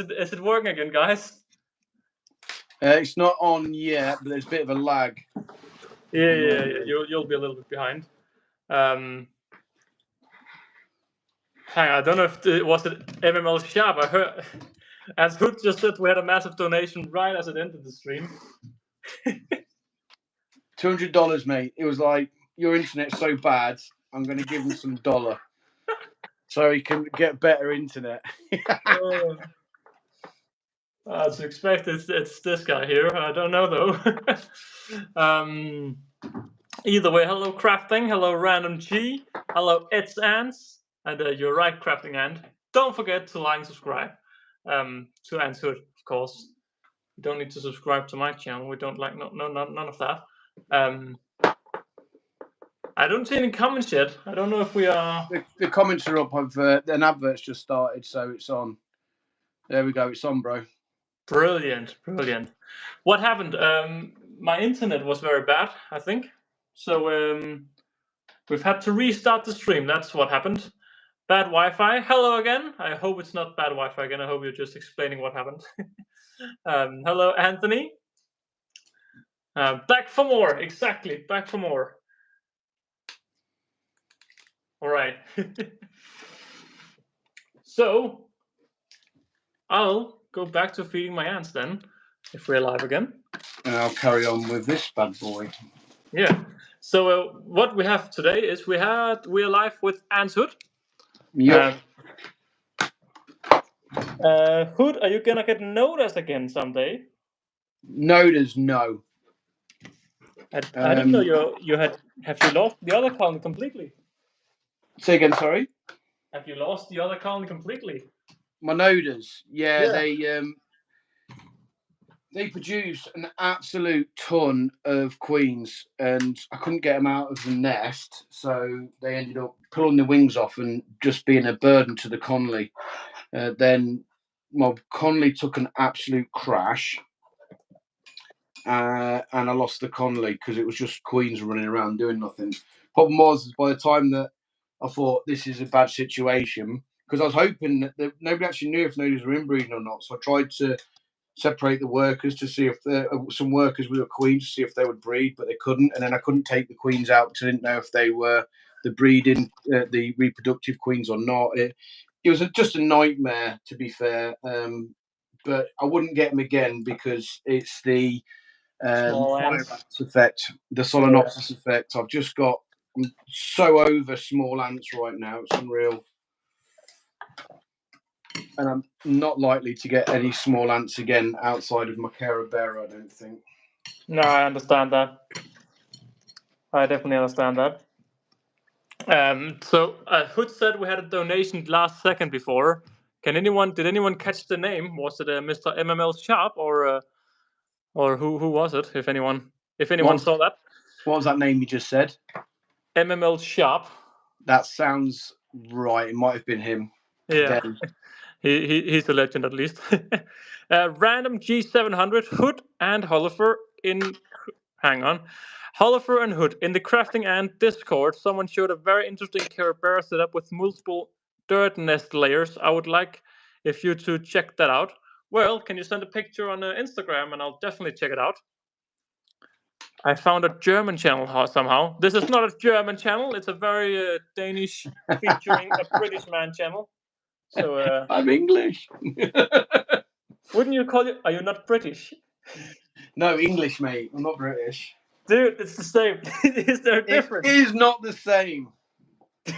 Is it working again, guys? It's not on yet, but there's a bit of a lag. Yeah. You'll be a little bit behind. Hang on, I don't know if it was MML Sharp. I heard, as Hood just said, we had a massive donation right as it ended the stream. $200, mate. It was like, your internet's so bad, I'm going to give him some dollar so he can get better internet. To expect it's this guy here. I don't know though. Either way, hello Crafting, hello Random G, hello It's Ants, and you're right, Crafting Ant. Don't forget to like and subscribe to Ants Hood, of course. You don't need to subscribe to my channel. We don't like none of that. I don't see any comments yet. I don't know if we are. The comments are up. An advert's just started, so it's on. There we go. It's on, bro. Brilliant. What happened? My internet was very bad, I think. So we've had to restart the stream. That's what happened. Bad Wi-Fi. Hello again. I hope it's not bad Wi-Fi again. I hope you're just explaining what happened. Hello, Anthony. Back for more. Exactly. Back for more. All right. So I'll go back to feeding my ants then, if we're live again. And I'll carry on with this bad boy. Yeah. So what we have today is we're live with Ants Hood. Yep. Hood, are you gonna get noticed again someday? Notice no. I didn't know you had. Have you lost the other colony completely? Say again, sorry. Have you lost the other colony completely? My noders, yeah. They produced an absolute ton of queens, and I couldn't get them out of the nest, so they ended up pulling the wings off and just being a burden to the colony. Then my colony took an absolute crash, and I lost the colony because it was just queens running around doing nothing. Problem was, by the time that I thought this is a bad situation, because I was hoping that nobody actually knew if noders were inbreeding or not, so I tried to separate the workers to see if some workers with a queen to see if they would breed, but they couldn't. And then I couldn't take the queens out because I didn't know if they were the breeding, the reproductive queens or not. It was just a nightmare, to be fair. But I wouldn't get them again because it's the fire ants effect, the solenopsis effect. I'm so over small ants right now. It's unreal. And I'm not likely to get any small ants again outside of my Carabera, I don't think. No, I understand that. I definitely understand that. So Hood said we had a donation last second before. Did anyone catch the name? Was it Mr. MML Sharp or who was it? If anyone saw that. What was that name you just said? MML Sharp. That sounds right. It might have been him. Yeah. He's a legend at least. Random G700, Hood and Hollifer Hollifer and Hood in the Crafting Ant Discord. Someone showed a very interesting Carabera setup with multiple dirt nest layers. I would like if you to check that out. Well, can you send a picture on Instagram and I'll definitely check it out. I found a German channel somehow. This is not a German channel. It's a very Danish featuring a British man channel. So I'm English. Wouldn't you call it? Are you not British? No, English, mate. I'm not British. Dude, it's the same. Is there a difference? It is not the same.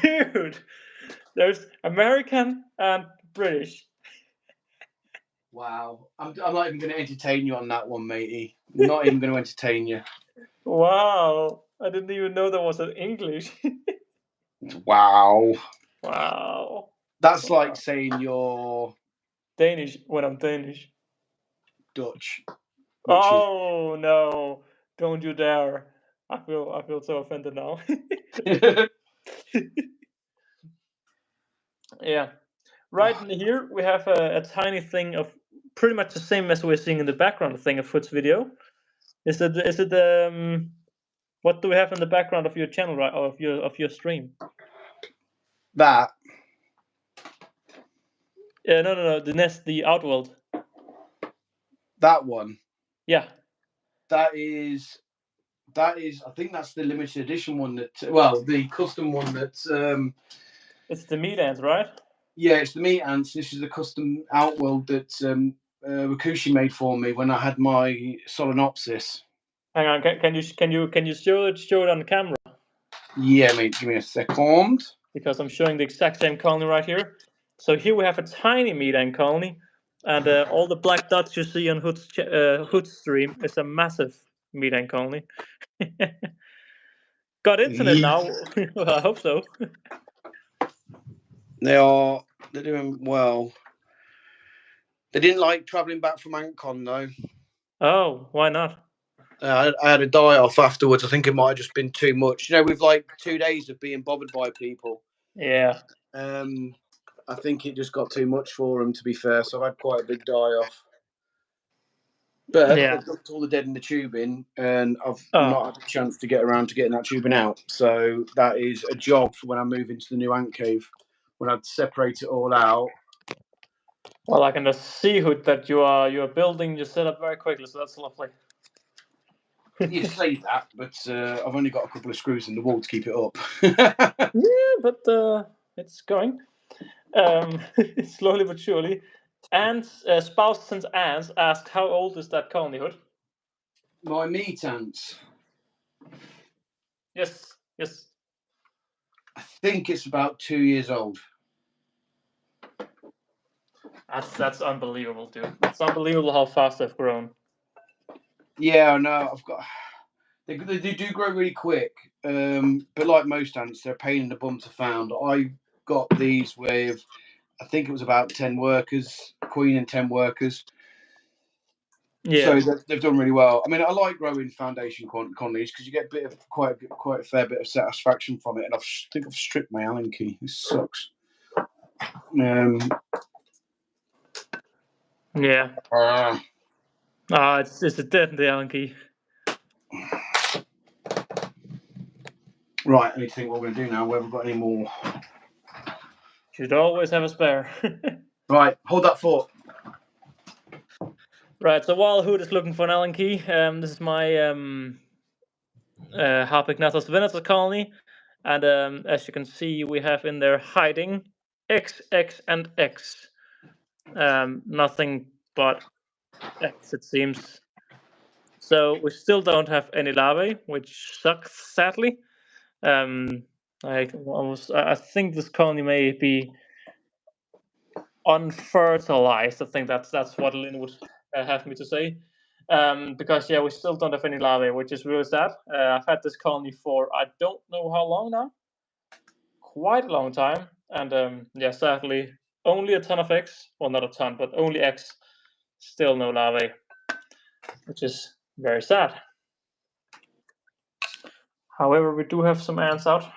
Dude, there's American and British. Wow. I'm not even going to entertain you on that one, matey. I'm not even going to entertain you. Wow. I didn't even know there was an English. Wow. Wow. That's like saying you're Danish when I'm Danish. Dutch. Oh no! Don't you dare! I feel so offended now. Yeah. Right in here we have a tiny thing of pretty much the same as we're seeing in the background thing of Foot's video. Is it what do we have in the background of your channel, right, or of your stream? That. No. The nest, the Outworld. That one. Yeah. That is. I think that's the limited edition one. The custom one that. It's the meat ants, right? Yeah, it's the meat ants. This is the custom Outworld that Rakushi made for me when I had my Solenopsis. Hang on, can you show it on the camera? Yeah, mate. Give me a second. Because I'm showing the exact same colony right here. So here we have a tiny meat ant colony, and all the black dots you see on Hood's stream is a massive meat ant colony. Got internet now. Well, I hope so. They're doing well. They didn't like travelling back from Antcon though. Oh, why not? I had a die off afterwards. I think it might have just been too much. With like 2 days of being bothered by people. Yeah. I think it just got too much for them, to be fair. So I've had quite a big die off. But yeah. They've dumped all the dead in the tubing, and I've not had a chance to get around to getting that tubing out. So that is a job for when I move into the new ant cave, when I'd separate it all out. Well, I can just see, Hood, that you are building your setup very quickly, so that's lovely. You say that, but I've only got a couple of screws in the wall to keep it up. Yeah, but it's going slowly but surely. And Spouse Since Ants asked, how old is that colony, Hood? My meat ants. Yes. I think it's about 2 years old. That's unbelievable, dude. It's unbelievable how fast they've grown. Yeah, I know. They do grow really quick, but like most ants, they're a pain in the bum to found. I got these with, I think it was about 10 workers, queen and 10 workers. Yeah. So they've done really well. I mean, I like growing foundation colonies because you get quite a fair bit of satisfaction from it. And I think I've stripped my Allen key. This sucks. Yeah. It's a dead Allen key. Right, I need to think what we're going to do now. Whether we've got any more. Should always have a spare. Right, hold that thought. Right, so while Hood is looking for an Allen key, this is my Harpignathos venator colony. And as you can see, we have in there hiding X, X, and X. Nothing but X, it seems. So we still don't have any larvae, which sucks, sadly. I think this colony may be unfertilized. I think that's what Lynn would have me to say. Because we still don't have any larvae, which is really sad. I've had this colony for I don't know how long now, quite a long time, and sadly, only a ton of eggs. Well, not a ton, but only eggs. Still no larvae, which is very sad. However, we do have some ants out.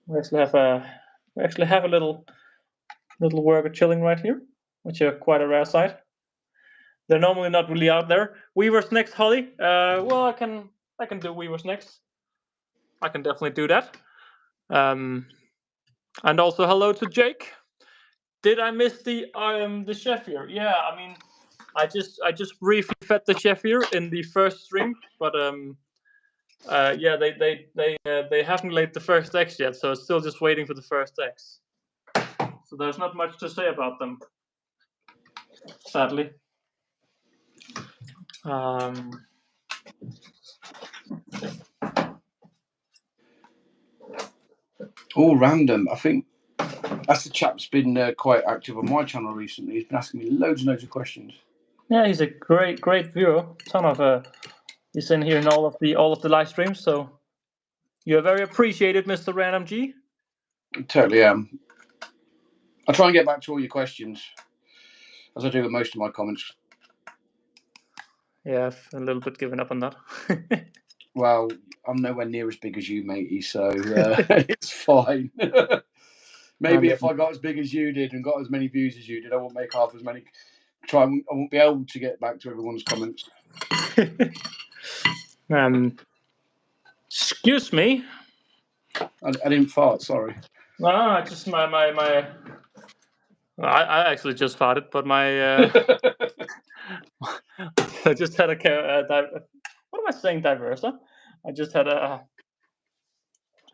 We actually have a little worker chilling right here, which are quite a rare sight. They're normally not really out there. Weavers next, Holly. Well, I can do weavers next. I can definitely do that. And also hello to Jake. Did I miss the chef here? Yeah, I mean, I just briefly fed the chef here in the first stream, but they haven't laid the first eggs yet, so it's still just waiting for the first eggs. So there's not much to say about them, sadly. All random. I think that's the chap's been quite active on my channel recently. He's been asking me loads and loads of questions. Yeah, he's a great viewer. Ton of he's in here in all of the live streams, so you're very appreciated, Mr. Random G. I totally am. I'll try and get back to all your questions, as I do with most of my comments. Yeah, I've a little bit given up on that. Well, I'm nowhere near as big as you, matey, so it's fine. Maybe if I got as big as you did and got as many views as you did, I won't make half as many. I won't be able to get back to everyone's comments. Excuse me. I didn't fart. Sorry. No, just my I actually just farted, but my I just had what am I saying? Diversa. I just had a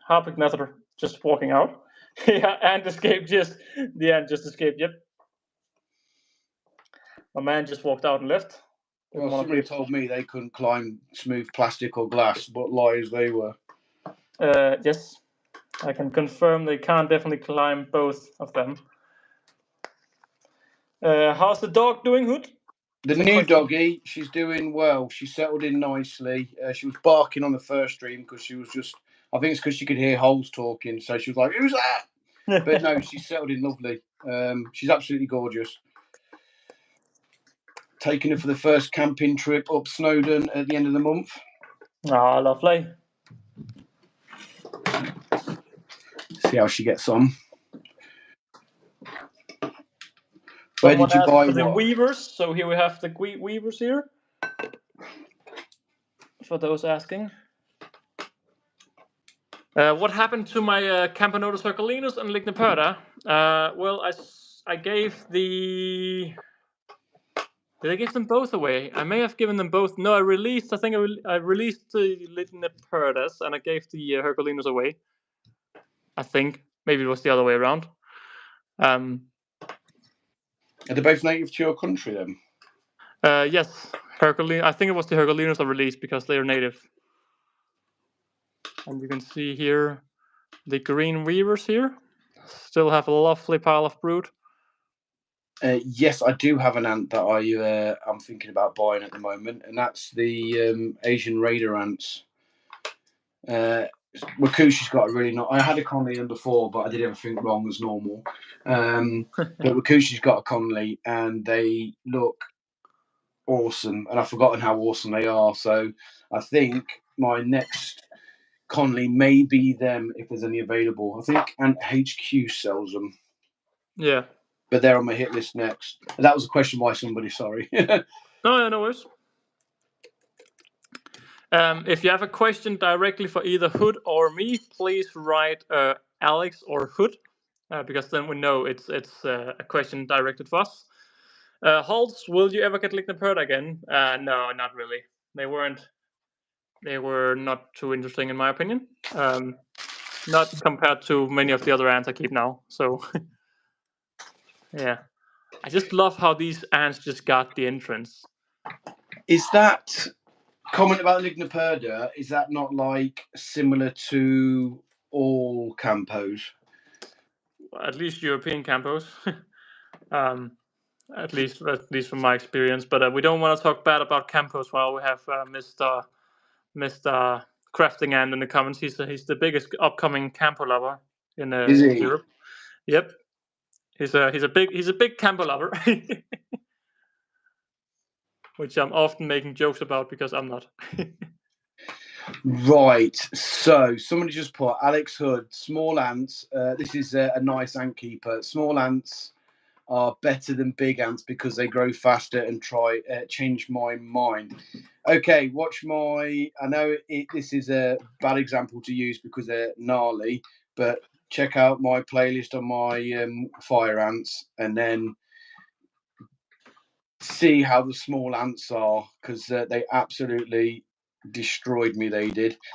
Harpic Nether just walking out. Yeah, and escaped. Just the ant just escaped. Yep, my man just walked out and left. Well, somebody told me they couldn't climb smooth plastic or glass. What lies they were. Yes, I can confirm they can't definitely climb both of them. How's the dog doing, Hood? The new doggy, she's doing well. She settled in nicely. She was barking on the first stream because she was just, I think it's because she could hear Holes talking. So she was like, "Who's that?" But no, she settled in lovely. She's absolutely gorgeous. Taking her for the first camping trip up Snowdon at the end of the month. Ah, lovely. See how she gets on. Where did you buy the what? weavers? So here we have the weavers here. For those asking. What happened to my Camponotus Herculinus and Ligniperda? Well, I gave the... Did I give them both away? I may have given them both. No, I released. I think I released the Ligniperdas and I gave the Herculinus away. I think maybe it was the other way around. Are they both native to your country then? Yes, Herculinus. I think it was the Herculinus I released because they are native. And you can see here the green weavers here. Still have a lovely pile of brood. Yes, I do have an ant that I'm thinking about buying at the moment, and that's the Asian raider ants. Wakushi's got a really nice. I had a Conley in before, but I did everything wrong as normal. But Wakushi's got a Conley, and they look awesome, and I've forgotten how awesome they are. So I think my next Conley may be them if there's any available. I think Ant HQ sells them. Yeah. But they're on my hit list next. And that was a question by somebody, sorry. No worries. If you have a question directly for either Hood or me, please write Alex or Hood, because then we know it's a question directed for us. Holtz, will you ever get Ligniperda again? No, not really. They were not too interesting in my opinion. Not compared to many of the other ants I keep now. So yeah, I just love how these ants just got the entrance. Is that comment about Ligniperda? Is that not like similar to all campos? At least European campos. At least from my experience. But we don't want to talk bad about campos while we have Mr. Crafting Ant in the comments. He's the biggest upcoming campo lover in Europe. Yep, he's a big campo lover, which I'm often making jokes about because I'm not. Right. So somebody just put Alex Hood, small ants. This is a nice ant keeper. Small ants are better than big ants because they grow faster and change my mind. Okay, watch my... I know this is a bad example to use because they're gnarly, but check out my playlist on my fire ants and then see how the small ants are, because they absolutely destroyed me.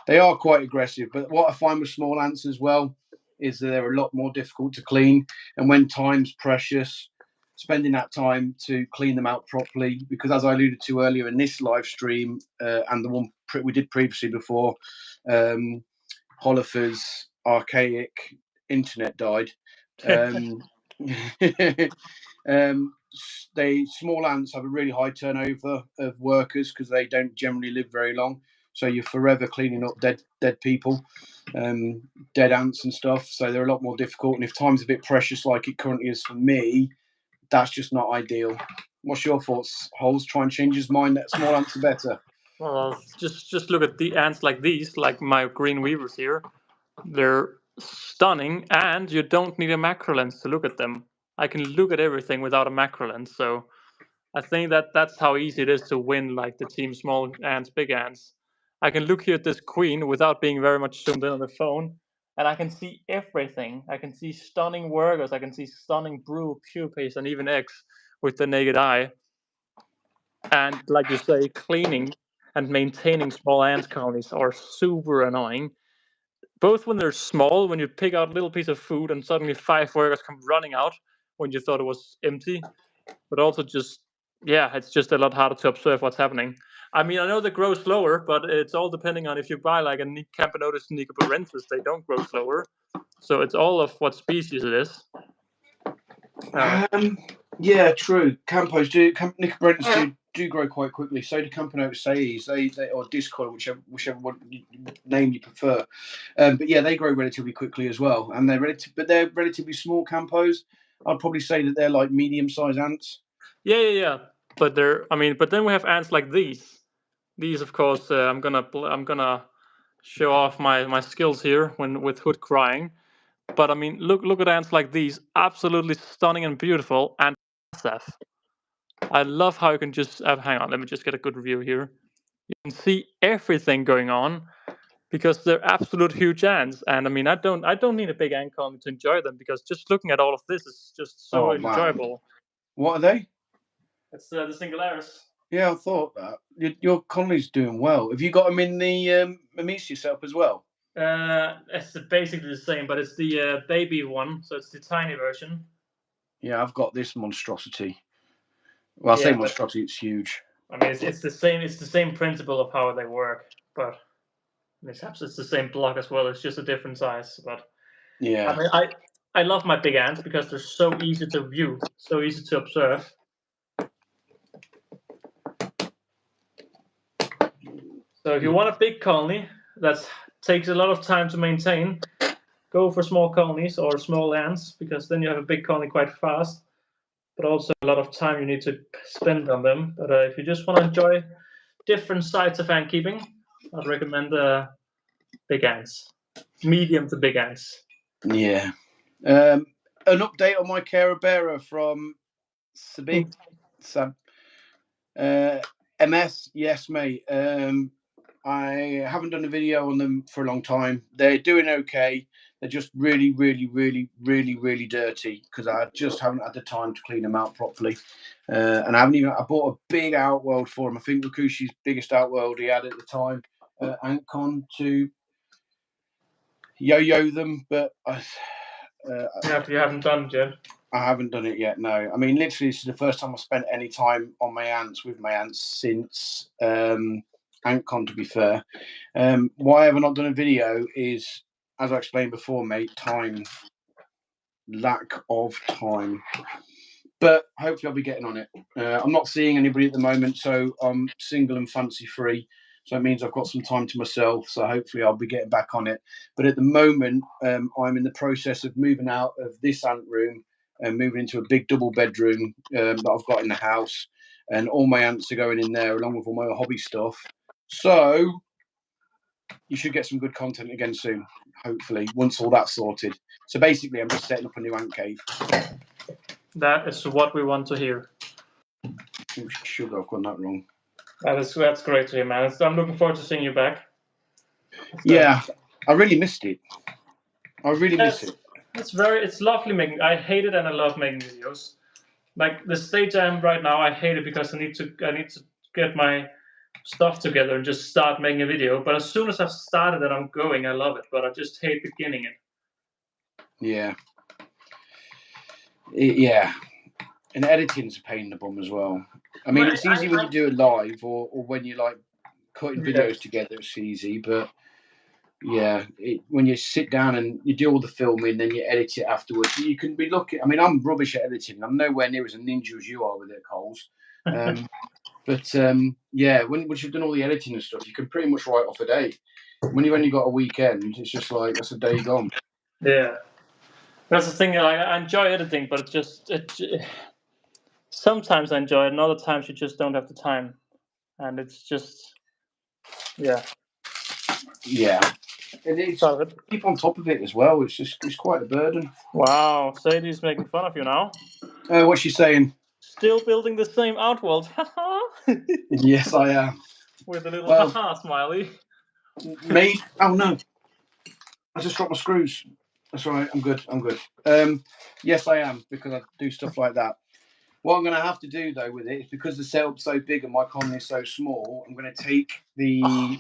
They are quite aggressive, but what I find with small ants as well is that they're a lot more difficult to clean, and when time's precious, spending that time to clean them out properly, because as I alluded to earlier in this live stream and the one we did previously before, Holifer's archaic internet died. Small ants have a really high turnover of workers because they don't generally live very long. So you're forever cleaning up dead people, dead ants and stuff. So they're a lot more difficult. And if time's a bit precious, like it currently is for me, that's just not ideal. What's your thoughts, Holes? Try and change his mind that small ants are better. Well, just look at the ants like these, like my green weavers here. They're stunning, and you don't need a macro lens to look at them. I can look at everything without a macro lens, so I think that's how easy it is to win, like the team small ants, big ants. I can look here at this queen without being very much zoomed in on the phone, and I can see everything. I can see stunning workers. I can see stunning brew, pupas, and even eggs with the naked eye. And like you say, cleaning and maintaining small ant colonies are super annoying. Both when they're small, when you pick out a little piece of food and suddenly 5 workers come running out when you thought it was empty, but also just, yeah, it's just a lot harder to observe what's happening. I mean, I know they grow slower, but it's all depending on if you buy like a Camponotus nicoparensis, they don't grow slower. So it's all of what species it is. Yeah, true. Campos Nicobrents do grow quite quickly. So do Campanotaceae, they or Discoil, whichever one name you prefer. But yeah, they grow relatively quickly as well, and they're relatively small Campos. I'd probably say that they're like medium-sized ants. Yeah. But but then we have ants like these. These, of course, I'm gonna show off my skills here when with Hood crying. But I mean, look at ants like these, absolutely stunning and beautiful, and massive. I love how you can just hang on. Let me just get a good view here. You can see everything going on because they're absolute huge ants. And I mean, I don't need a big ant colony to enjoy them because just looking at all of this is just so Oh man, enjoyable. what are they? It's the Singularis. Yeah, I thought that your colony's doing well. Have you got them in the Amicia setup as well? It's basically the same, but it's the baby one, so it's the tiny version. Yeah, I've got this monstrosity. Well, I say Yeah, monstrosity, it's huge. I mean, it's the same. It's the same principle of how they work, but perhaps it's the same block as well. It's just a different size. But I Yeah. mean, I love my big ants because they're so easy to view, so easy to observe. So if you want a big colony that takes a lot of time to maintain, go for small colonies or small ants because then you have a big colony quite fast. But also a lot of time you need to spend on them. But if you just want to enjoy different sides of ant keeping, I'd recommend big ants, medium to big ants. Yeah. An update on my Carabera from Sabig. Sab. MS, yes, mate. I haven't done a video on them for a long time. They're doing okay. They're just really, really, really, really, really dirty because I just haven't had the time to clean them out properly. And I bought a big outworld for him. I think Rakushi's biggest outworld he had at the time, Antcon, to yo-yo them, but You haven't done it yet. I haven't done it yet. No, I mean literally, this is the first time I spent any time on my ants with my ants since AntCon. To be fair, why have I not done a video? Is as I explained before, mate. Time, lack of time. But hopefully, I'll be getting on it. I'm not seeing anybody at the moment, so I'm single and fancy free. So it means I've got some time to myself. So hopefully I'll be getting back on it. But at the moment, I'm in the process of moving out of this ant room and moving into a big double bedroom that I've got in the house. And all my ants are going in there along with all my hobby stuff. So you should get some good content again soon, hopefully, once all that's sorted. So basically, I'm just setting up a new ant cave. That is what we want to hear. Oh, sugar, I've got that wrong. That's great to hear, man. I'm looking forward to seeing you back. Yeah, I really missed it. I really miss it. It's lovely making. I hate it and I love making videos. Like the stage I am right now, I hate it because I need to get my stuff together and just start making a video. But as soon as I've started and I'm going, I love it. But I just hate beginning it. Yeah. Yeah. And editing's a pain in the bum as well. I mean, it's easy when you do it live or when you're like cutting videos together, it's easy. But yeah, when you sit down and you do all the filming, then you edit it afterwards. You can be lucky. I mean, I'm rubbish at editing. I'm nowhere near as a ninja as you are with it, Coles. But yeah, once you've done all the editing and stuff, you can pretty much write off a day. When you've only got a weekend, it's just like that's a day gone. Yeah, that's the thing. I enjoy editing, but it's just sometimes I enjoy it, and other times you just don't have the time, and it's just yeah. And it's keep on top of it as well. It's quite a burden. Wow, Sadie's making fun of you now. What's she saying? Still building the same outworld. Yes, I am. With a little haha smiley. Me? Oh no. I just dropped my screws. That's all right. I'm good. Yes, I am, because I do stuff like that. What I'm going to have to do, though, with it is because the setup's so big and my colony is so small, I'm going to take the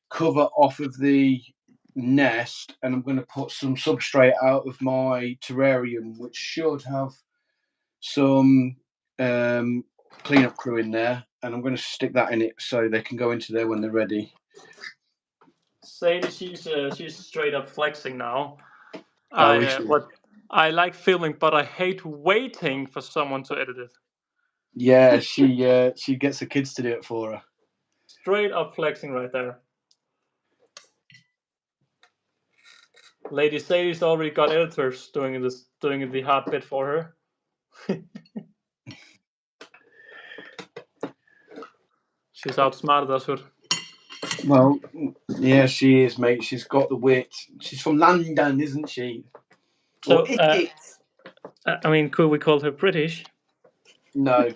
cover off of the nest and I'm going to put some substrate out of my terrarium, which should have some cleanup crew in there, and I'm going to stick that in it so they can go into there when they're ready. Sadie, she's straight up flexing now. Oh, I like filming, but I hate waiting for someone to edit it. yeah, she gets the kids to do it for her. Straight up flexing right there. Lady Sadie's already got editors doing the hard bit for her. She's outsmarted us. Well, yeah, she is, mate. She's got the wit. She's from London, isn't she? So, I mean, could we call her British? No.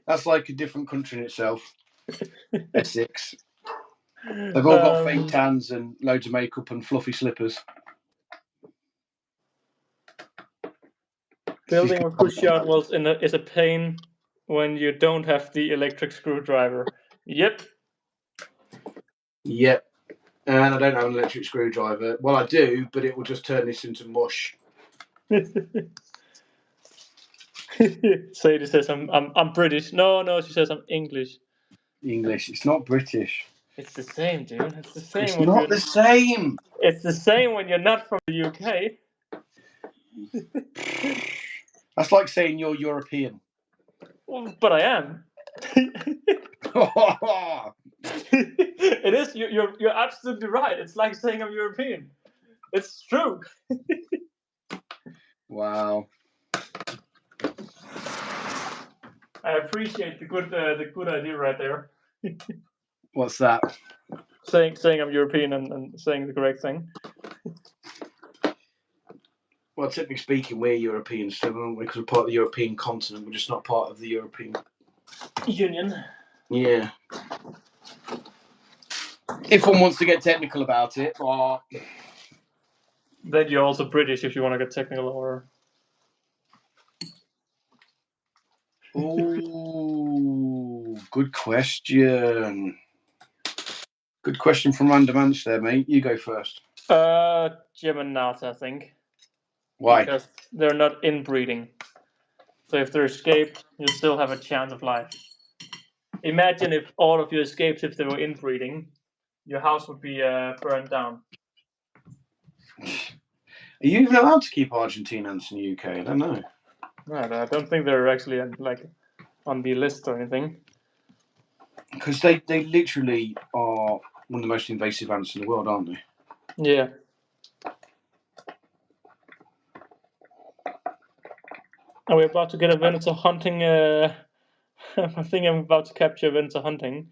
That's like a different country in itself. Essex. They've all got fake tans and loads of makeup and fluffy slippers. Building a push-yard walls is a pain when you don't have the electric screwdriver. Yep. Yep. And I don't have an electric screwdriver. Well, I do, but it will just turn this into mush. Sadie says I'm British. No, she says I'm English. English. It's not British. It's the same, dude. It's the same. It's not the same. It's the same when you're not from the UK. That's like saying you're European. Well, but I am. It is. You're absolutely right. It's like saying I'm European. It's true. Wow. I appreciate the good idea right there. What's that? Saying I'm European and saying the correct thing. Well, technically speaking, we're Europeans still, aren't we? Because we're part of the European continent. We're just not part of the European Union. Yeah. If one wants to get technical about it, or then you're also British if you want to get technical, or. Oh, good question. Good question from Random Ants there, mate. You go first. Jim and Nat, I think. Why? Because they're not inbreeding. So if they escape, you still have a chance of life. Imagine if all of you escaped if they were inbreeding. Your house would be burned down. Are you even allowed to keep Argentine ants in the UK? I don't know. No, I don't think they're actually on the list or anything. Because they literally are one of the most invasive ants in the world, aren't they? Yeah. Are we about to get a Venator hunting? I think I'm about to capture a Venator hunting.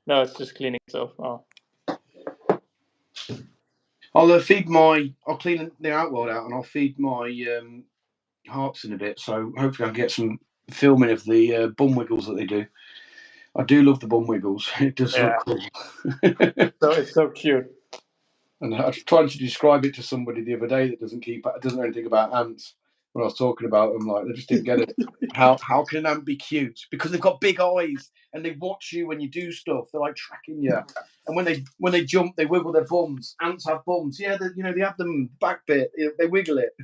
No, it's just cleaning itself. Oh. I'll clean the outworld out and I'll feed my harps in a bit. So hopefully I'll get some filming of the bum wiggles that they do. I do love the bum wiggles. It does look cool. So it's so cute. And I was trying to describe it to somebody the other day that doesn't know anything about ants. When I was talking about them, like, they just didn't get it. How can an ant be cute? Because they've got big eyes and they watch you when you do stuff. They're like tracking you. And when they jump, they wiggle their bums. Ants have bums. Yeah, they have them back bit. They wiggle it.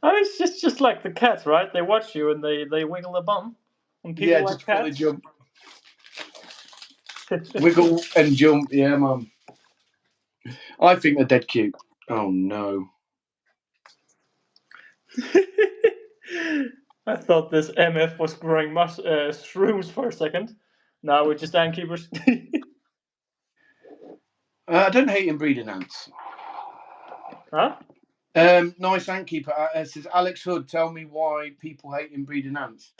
I mean, it's just like the cats, right? They watch you and they wiggle their bum. And people like just before cats. they jump. Wiggle and jump. Yeah, mum. I think they're dead cute. Oh no. I thought this MF was growing shrooms for a second. Now we're just Antkeepers. I don't hate inbreeding ants. Huh? Nice Antkeeper says, Alex Hood, tell me why people hate inbreeding ants.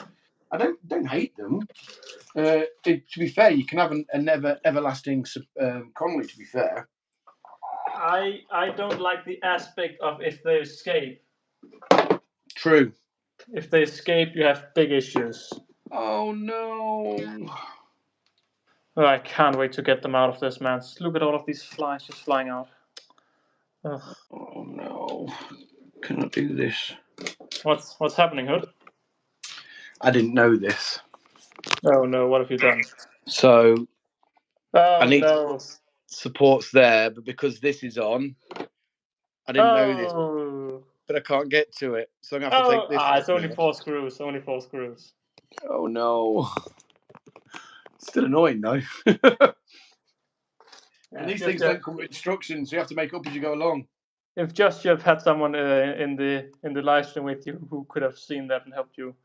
I don't hate them. To be fair, you can have an everlasting colony, to be fair. I don't like the aspect of if they escape. True. If they escape, you have big issues. Oh no. Oh, I can't wait to get them out of this, man. Look at all of these flies just flying out. Ugh. Oh no. Can I do this? What's happening, Hood? I didn't know this. Oh no, what have you done? So I Oh need no. supports there, but because this is on, I didn't know this, Oh. but I can't get to it. So I'm going to have to take this It's off only now. 4 screws. Only 4 screws. Oh no. Still annoying though. And these things don't come with instructions, so you have to make up as you go along. If just you have had someone in the live stream with you who could have seen that and helped you.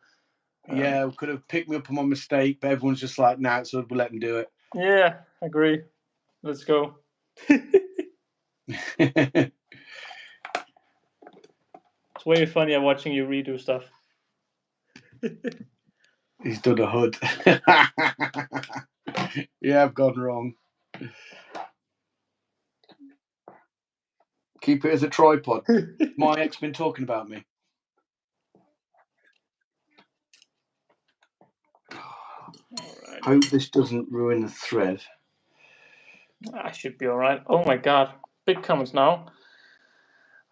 Yeah, could have picked me up on my mistake, but everyone's just like, nah, so we'll let them do it. Yeah, agree. Let's go. He's It's way funnier watching you redo stuff. done a hood. Yeah, I've gone wrong. Keep it as a tripod. My ex been talking about me. Alright. Hope this doesn't ruin the thread. I should be alright. Oh my god. Big comments now.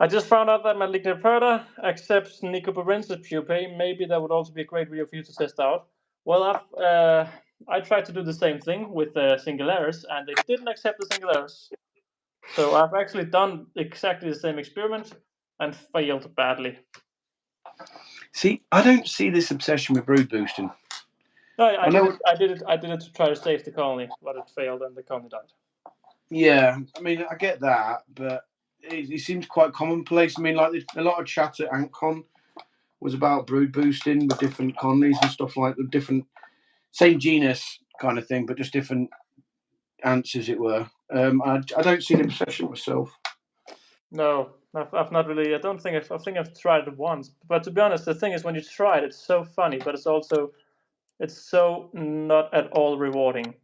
I just found out that my lignite predator accepts Nicoporensis pupae. Maybe that would also be a great video for you to test out. Well, I tried to do the same thing with Singularis, and they didn't accept the Singularis. So I've actually done exactly the same experiment and failed badly. See, I don't see this obsession with brood boosting. No, I did it to try to save the colony, but it failed and the colony died. Yeah, I mean, I get that, but it seems quite commonplace. I mean, like a lot of chat at AntCon was about brood boosting with different colonies and stuff like that, different, same genus kind of thing, but just different ants, as it were. I don't see the obsession myself. No, I've not really. I don't think I think I've tried it once. But to be honest, the thing is, when you try it, it's so funny, but it's so not at all rewarding.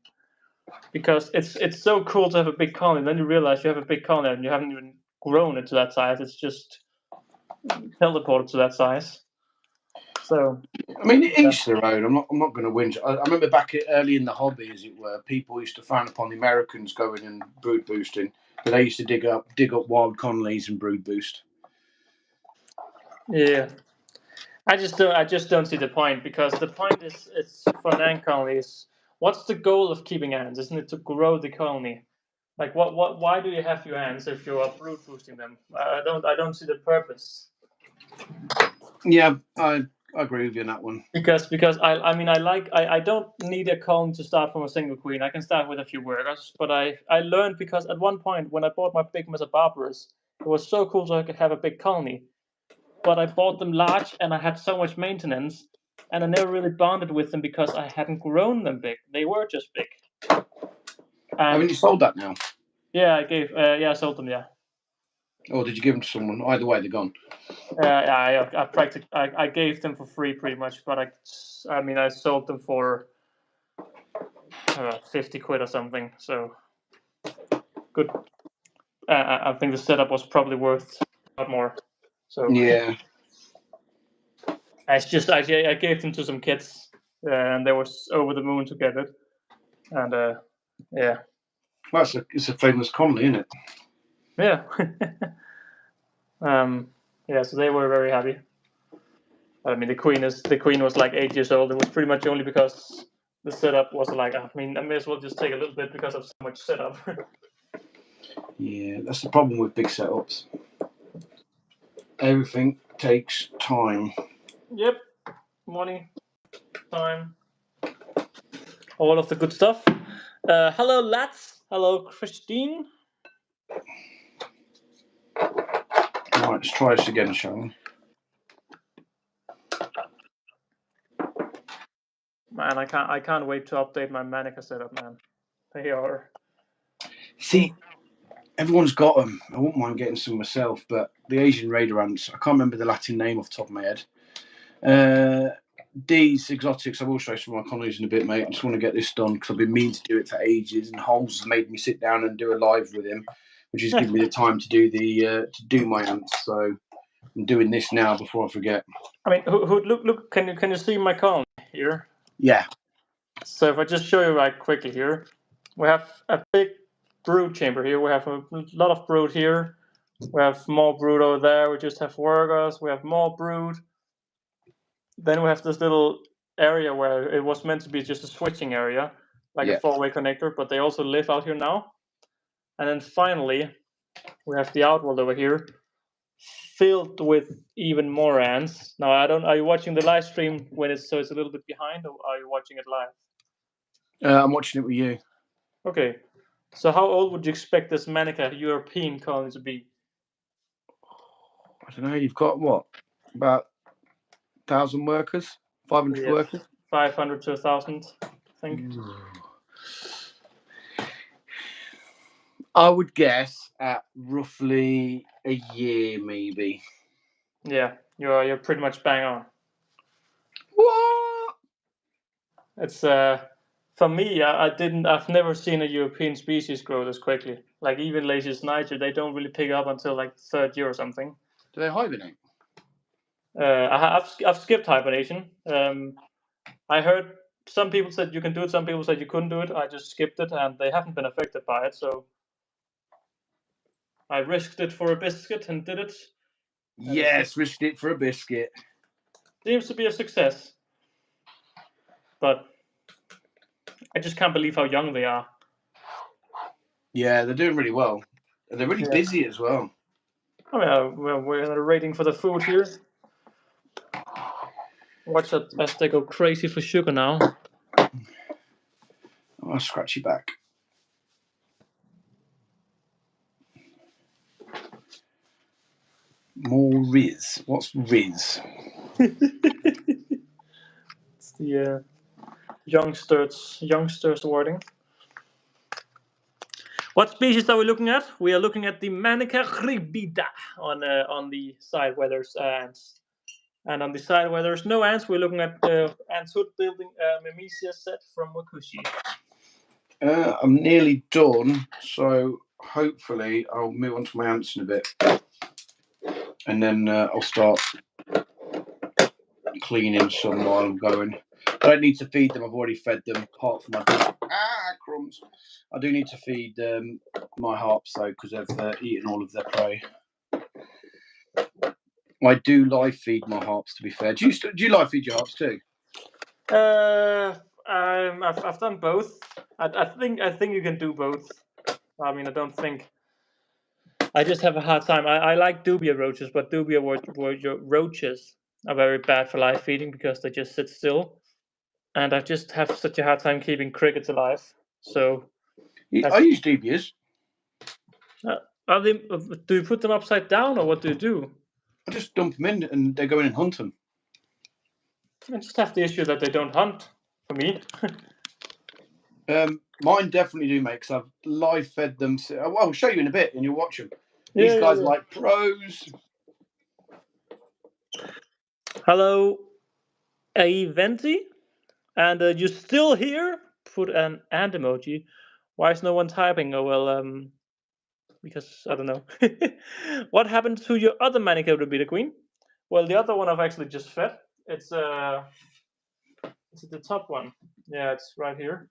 Because it's so cool to have a big colony, and then you realize you have a big colony and you haven't even grown it to that size. It's just teleported to that size. So I mean, each their own. I'm not going to whinge. I remember back early in the hobby, as it were, people used to frown upon the Americans going and brood boosting, but they used to dig up wild colonies and brood boost. yeah, I just don't see the point, because the point is, it's for an ant colony is, what's the goal of keeping ants? Isn't it to grow the colony? Like why do you have your ants if you are brood boosting them? I don't see the purpose. Yeah, I agree with you on that one. Because I don't need a colony to start from a single queen. I can start with a few workers, but I learned, because at one point when I bought my big Mesobarbarus, it was so cool so I could have a big colony. But I bought them large and I had so much maintenance, and I never really bonded with them because I hadn't grown them big. They were just big. Haven't you sold that now? Yeah, I sold them. Yeah. Or did you give them to someone? Either way, they're gone. Yeah, I gave them for free pretty much, but I sold them for 50 quid or something. So good. I think the setup was probably worth a lot more. So yeah, I gave them to some kids, and they were over the moon to get it. And yeah. well, it's a famous colony, isn't it? Yeah. Yeah, so they were very happy. I mean, the queen was like 8 years old. It was pretty much only because the setup was like, I may as well just take a little bit because of so much setup. Yeah, that's the problem with big setups. Everything takes time. Yep, money, time, all of the good stuff. Hello, lads. Hello, Christine. Right, let's try this again, shall we? Man, I can't wait to update my Manica setup, man. They are. See, everyone's got them. I wouldn't mind getting some myself, but the Asian Raider ants, I can't remember the Latin name off the top of my head. These exotics, I will show some of my colonies in a bit, mate. I just want to get this done because I've been meaning to do it for ages, and Holmes has made me sit down and do a live with him, which has given me the time to do my ants. So I'm doing this now before I forget. I mean, look, can you see my column here? Yeah. So if I just show you right quickly here, We have a big brood chamber here. We have a lot of brood here. We have more brood over there. We just have workers. We have more brood. Then we have this little area where it was meant to be just a switching area, like a four-way connector, but they also live out here now. And then finally, we have the outworld over here, filled with even more ants. Now, are you watching the live stream when it's a little bit behind, or are you watching it live? I'm watching it with you. Okay. So how old would you expect this Manica European colony to be? I don't know. You've got what? About 1,000 workers? 500 workers? 500 to 1,000, I think. I would guess at roughly a year, maybe. Yeah, you're pretty much bang on. What? It's for me, I've never seen a European species grow this quickly. Like even Lasius niger, they don't really pick up until like third year or something. Do they hibernate? I've skipped hibernation. I heard some people said you can do it, some people said you couldn't do it. I just skipped it, and they haven't been affected by it. So I risked it for a biscuit and did it. Yes, risked it for a biscuit. Seems to be a success, but I just can't believe how young they are. Yeah, they're doing really well. They're really busy as well. I mean, we're rating for the food here. Watch that as they go crazy for sugar now. I'll scratch your back. More Riz. What's Riz? It's the youngsters wording. What species are we looking at? We are looking at the Manica ribida on the side where there's ants. And on the side where there's no ants, we're looking at the ants hood building Memesia set from Wakushi. I'm nearly done, so hopefully I'll move on to my ants in a bit. And then I'll start cleaning some while I'm going. I don't need to feed them. I've already fed them, apart from my crumbs. I do need to feed my harps though, because they've eaten all of their prey. I do live feed my harps. To be fair, do you live feed your harps too? I've done both. I think you can do both. I mean, I don't think. I just have a hard time. I like dubia roaches, but dubia roaches are very bad for live feeding because they just sit still, and I just have such a hard time keeping crickets alive. So I use dubias. Are they? Do you put them upside down, or what do you do? I just dump them in, and they go in and hunt them. I just have the issue that they don't hunt for me. Mine definitely do, mate, because I've live fed them. I'll show you in a bit, and you'll watch them. These guys are like pros. Hello, Aventi, and you still here? Put an ant emoji. Why is no one typing? Oh well, because I don't know. What happened to your other Manica Rubita Queen? Well, the other one I've actually just fed. It's the top one. Yeah, it's right here.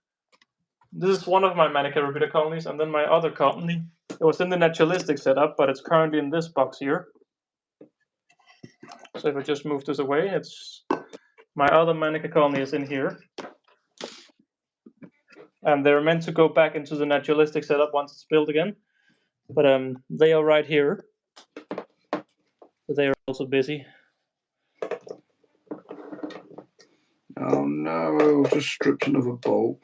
This is one of my Manica Rubita colonies, and then my other colony. It was in the naturalistic setup, but it's currently in this box here. So if I just move this away, it's my other Manica colony is in here. And they're meant to go back into the naturalistic setup once it's built again. But they are right here. But they are also busy. Oh no, just stripped another bolt.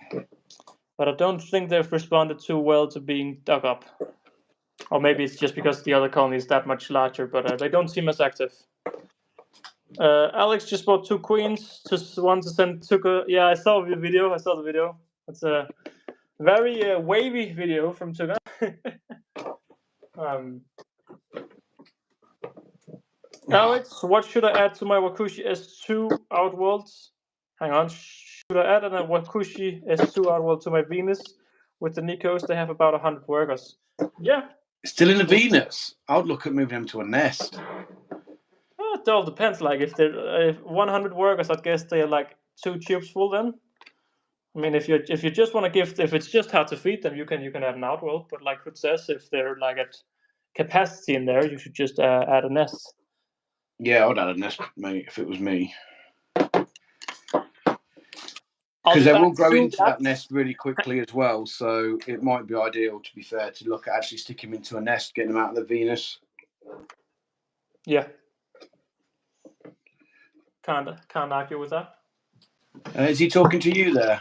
But I don't think they've responded too well to being dug up. Or maybe it's just because the other colony is that much larger, but they don't seem as active. Alex just bought 2 queens. Just one to send Tuka. Yeah, I saw the video. It's a very wavy video from Tuka. Alex, what should I add to my Wakushi S2 outworlds? Hang on. Should I add a Wakushi S2 outworld to my Venus? With the Nikos, they have about 100 workers. Yeah. Still in a Venus. I would look at moving them to a nest. It all depends. Like if 100 workers, I guess they're like 2 tubes full then. I mean, if you just want to if it's just how to feed them, you can add an outworld. But like Hood says, if they're like at capacity in there, you should just add a nest. Yeah, I'd add a nest, mate, if it was me. I'll Because be they back will grow soon. into that nest really quickly as well. So it might be ideal, to be fair, to look at actually sticking them into a nest, getting them out of the Venus. Yeah. Can't argue with that. Is he talking to you there?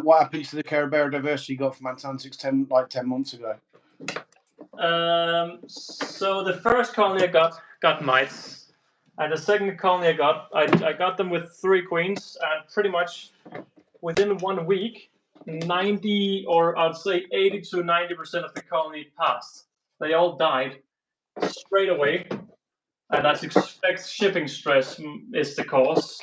What happened to the Caribera diversity you got from Antarctic 10 months ago? So the first colony I got mites, and the second colony I got them with 3 queens, and pretty much within 1 week, 90 or I'd say 80 to 90% of the colony passed. They all died straight away, and I suspect shipping stress is the cause.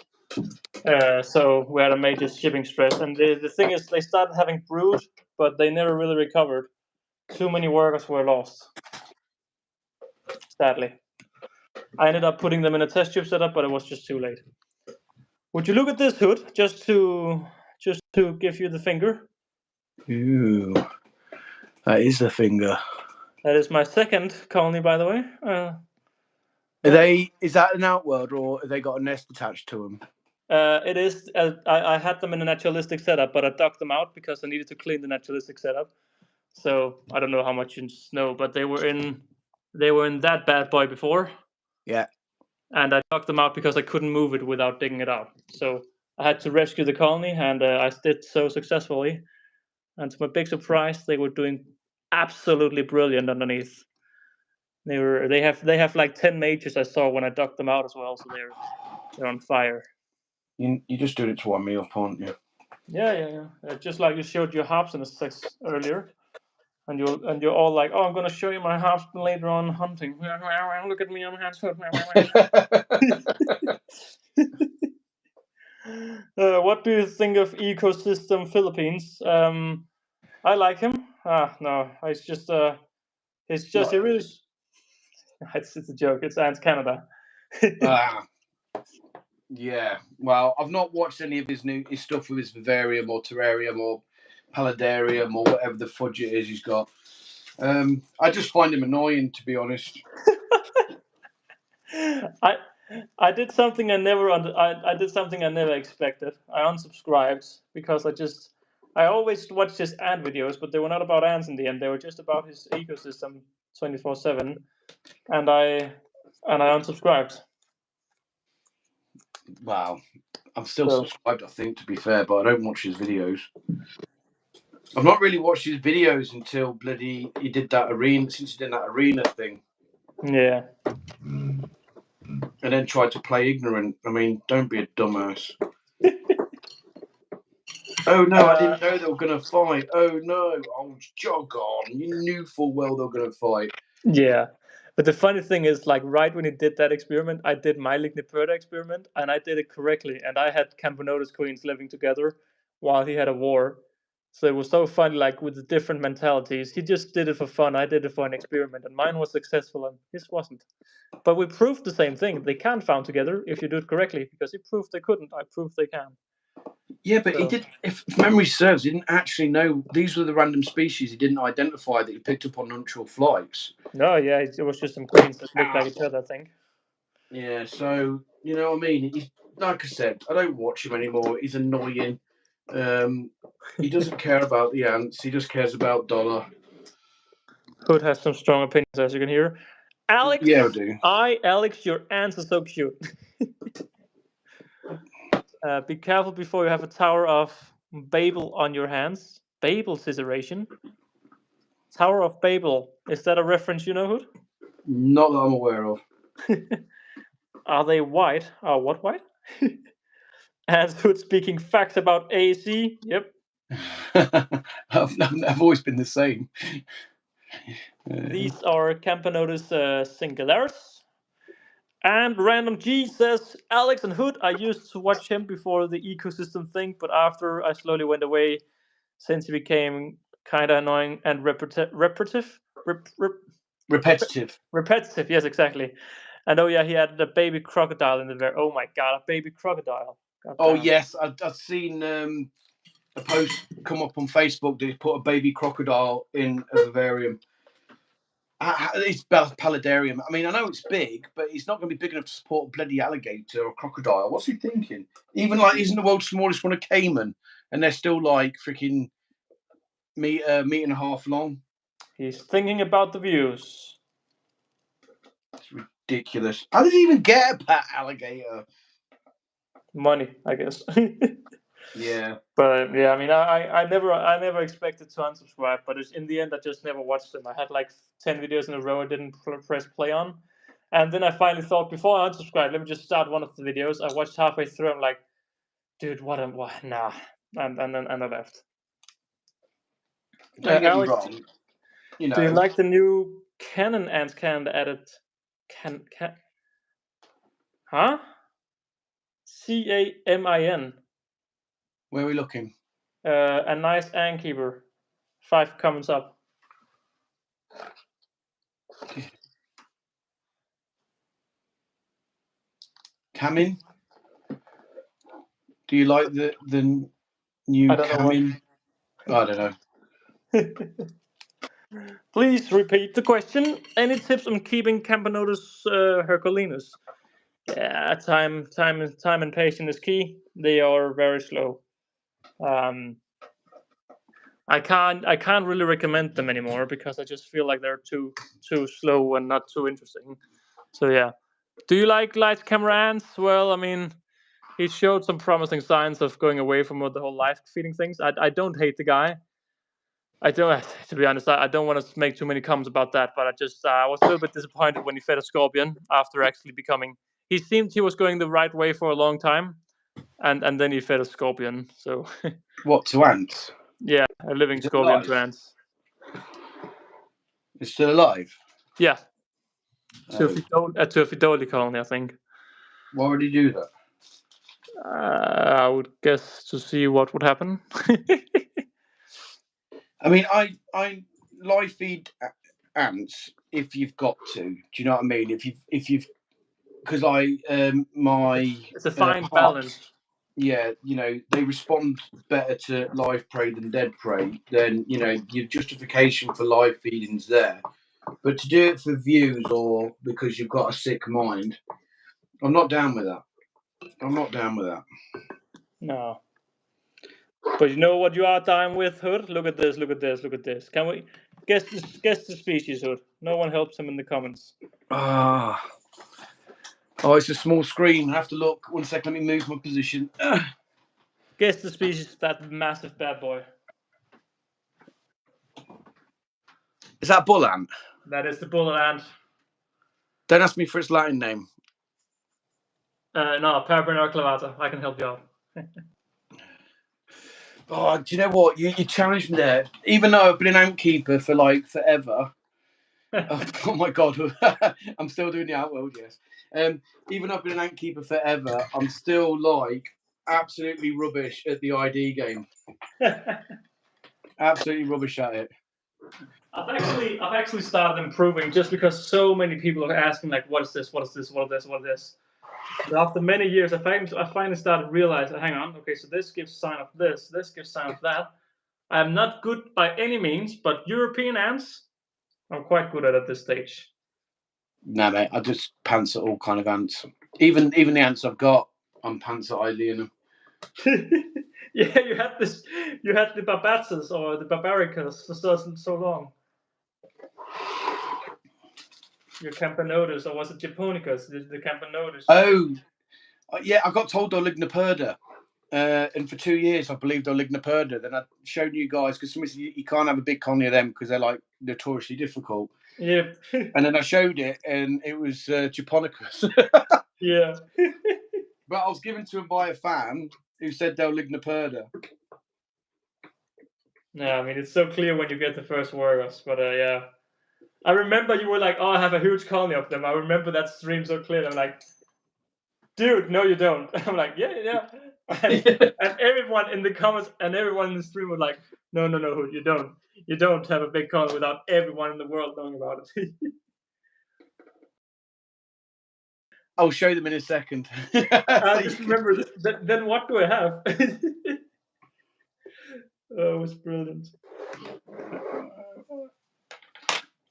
So we had a major shipping stress, and the thing is, they started having brood, but they never really recovered. Too many workers were lost, sadly. I ended up putting them in a test tube setup, but it was just too late. Would you look at this, Hood, just to give you the finger? Ooh, that is the finger. That is my second colony, by the way. Is that an outworld, or have they got a nest attached to them? It is. I had them in a naturalistic setup, but I dug them out because I needed to clean the naturalistic setup. So I don't know how much you know, but they were in that bad boy before. Yeah. And I dug them out because I couldn't move it without digging it out. So I had to rescue the colony, and I did so successfully. And to my big surprise, they were doing absolutely brilliant underneath. They have like 10 majors I saw when I dug them out as well, so they're on fire. You're just doing it to wind me up, aren't you? Yeah. Just like you showed your harps in the 6 earlier, and you're all like, "Oh, I'm gonna show you my harps later on hunting." Look at me, I'm Hansfoot. What do you think of Ecosystem Philippines? I like him. No, it's just he really. It's a joke. It's Ants Canada. Yeah. Well, I've not watched any of his stuff with his vivarium or terrarium or paludarium or whatever the fudge it is he's got. I just find him annoying, to be honest. I did something I never I did something I never expected. I unsubscribed because I always watched his ad videos, but they were not about ants in the end. They were just about his ecosystem 24/7, and I unsubscribed. Wow. I'm still subscribed, I think, to be fair, but I don't watch his videos. I've not really watched his videos until bloody he did that arena thing. Yeah. And then tried to play ignorant. I mean, don't be a dumbass. Oh no, I didn't know they were gonna fight. Oh no, oh jog on. You knew full well they were gonna fight. Yeah. But the funny thing is, like, right when he did that experiment, I did my Ligniperda experiment, and I did it correctly. And I had Camponotus queens living together while he had a war. So it was so funny, like, with the different mentalities. He just did it for fun. I did it for an experiment, and mine was successful, and his wasn't. But we proved the same thing. They can found together if you do it correctly, because he proved they couldn't. I proved they can. Yeah, but he did. If memory serves, he didn't actually know these were the random species. He didn't identify that he picked up on neutral flights. No, yeah, it was just some queens that looked like each other, I think. Yeah, so you know what I mean. He's, like I said, I don't watch him anymore. He's annoying. He doesn't care about the ants. He just cares about dollar. Hood has some strong opinions, as you can hear. Alex, yeah, I do. Alex, your ants are so cute. Be careful before you have a Tower of Babel on your hands. Babel scissoration. Tower of Babel. Is that a reference you know, Hood? Not that I'm aware of. Are they white? Oh, what white? And Hood speaking facts about AC. Yep. I've always been the same. These are Camponotus singularis. And Random G says, Alex and Hood, I used to watch him before the ecosystem thing, but after I slowly went away since he became kind of annoying and repetitive. Repetitive, yes, exactly. And oh yeah, he had a baby crocodile in the very. Oh my god, a baby crocodile. Oh yes, I've seen a post come up on Facebook that put a baby crocodile in a vivarium. It's paludarium. I mean, I know it's big, but it's not going to be big enough to support a bloody alligator or crocodile. What's he thinking? Even like, isn't the world's smallest one a caiman? And they're still like freaking meter and a half long. He's thinking about the views. It's ridiculous. How did he even get a pet alligator? Money, I guess. Yeah. But yeah, I mean, I never expected to unsubscribe, but in the end, I just never watched them. I had like 10 videos in a row I didn't press play on, and then I finally thought, before I unsubscribe, let me just start one of the videos. I watched halfway through. I'm like, dude, what? Nah, and then I left. Don't get me Alex, wrong. You do you know, like the new Canon ant can added? Huh? CAMIN. where are we looking? A nice Antkeeper. 5 comments up. Camin? Do you like the new I don't know what. Camin? I don't know. Please repeat the question. Any tips on keeping Camponotus herculinus? Yeah, time and patience is key. They are very slow. I can't really recommend them anymore because I just feel like they're too slow and not too interesting. So yeah. Do you like light camera ants? Well, I mean, he showed some promising signs of going away from the whole live feeding things. I don't hate the guy. I don't, to be honest, I don't want to make too many comments about that, but I was a little bit disappointed when he fed a scorpion after actually becoming. He seemed he was going the right way for a long time, and then he fed a scorpion. So What, to ants? yeah, a living Is it scorpion to alive? ants. It's still alive? Yeah, to a Oh. Fidoli colony, I think. Why would he do that? I would guess to see what would happen. I mean, I live feed ants if you've got to. Do you know what I mean? If you've because my It's a fine parts, balance. yeah, you know, they respond better to live prey than dead prey. Then you know your justification for live feeding's there. But to do it for views or because you've got a sick mind, I'm not down with that. I'm not down with that. No. But you know what you are down with, Hood? Look at this, look at this, look at this. Can we guess the species, Hood? No one helps him in the comments. Ah. Oh, it's a small screen. I have to look. 1 second, let me move my position. Guess the species of that massive bad boy. Is that bull ant? That is the bullet ant. Don't ask me for its Latin name. No, Parabrina clavata. I can help you out. Oh, do you know what? You challenged me there. Even though I've been an antkeeper for like forever. Oh my god, I'm still doing the outworld, yes. Even though I've been an antkeeper forever, I'm still like absolutely rubbish at the ID game. Absolutely rubbish at it. I've actually started improving just because so many people are asking like, what is this? What is this? What is this? What is this? But after many years, I finally started realizing, hang on, okay, so this gives sign of this gives sign of that. I'm not good by any means, but European ants, I'm quite good at this stage. No, mate, I just pants at all kind of ants. Even the ants I've got, I'm pants at alien them. Yeah, you had the Barbatus or the Barbaricus for so long. Your Camponotus, or was it Japonicus? The Camponotus. Oh, yeah, I got told Olignoperda. And for 2 years, I believed Olignoperda. Then I showed you guys because you can't have a big colony of them because they're like notoriously difficult. Yeah. And then I showed it, and it was Japonicus. Yeah. But I was given to him by a fan who said they're Lignoperda. Yeah, I mean it's so clear when you get the first words, but yeah. I remember you were like, "Oh, I have a huge colony of them." I remember that stream so clear. I'm like, "Dude, no, you don't." I'm like, "Yeah." And everyone in the comments and everyone in the stream was like, "No, you don't. You don't have a big colony without everyone in the world knowing about it." I'll show them in a second. I just remember. Then what do I have? Oh, it's brilliant.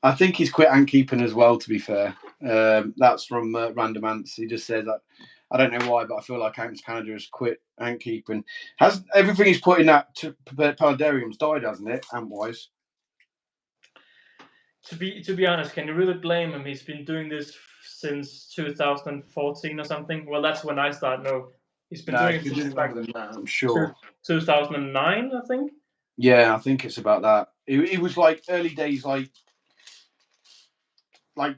I think he's quit Antkeeping as well, to be fair. That's from Random Ants. He just said that. I don't know why, but I feel like Ants Canada has quit Antkeeping. Has everything he's put in that Paludarium's died, hasn't it, ant-wise? To be honest, can you really blame him? He's been doing this since 2014 or something. Well, that's when I started. No, he's been No, doing it he's been since doing like longer than that, I'm sure. 2009, I think. Yeah, I think it's about that. It was like early days, like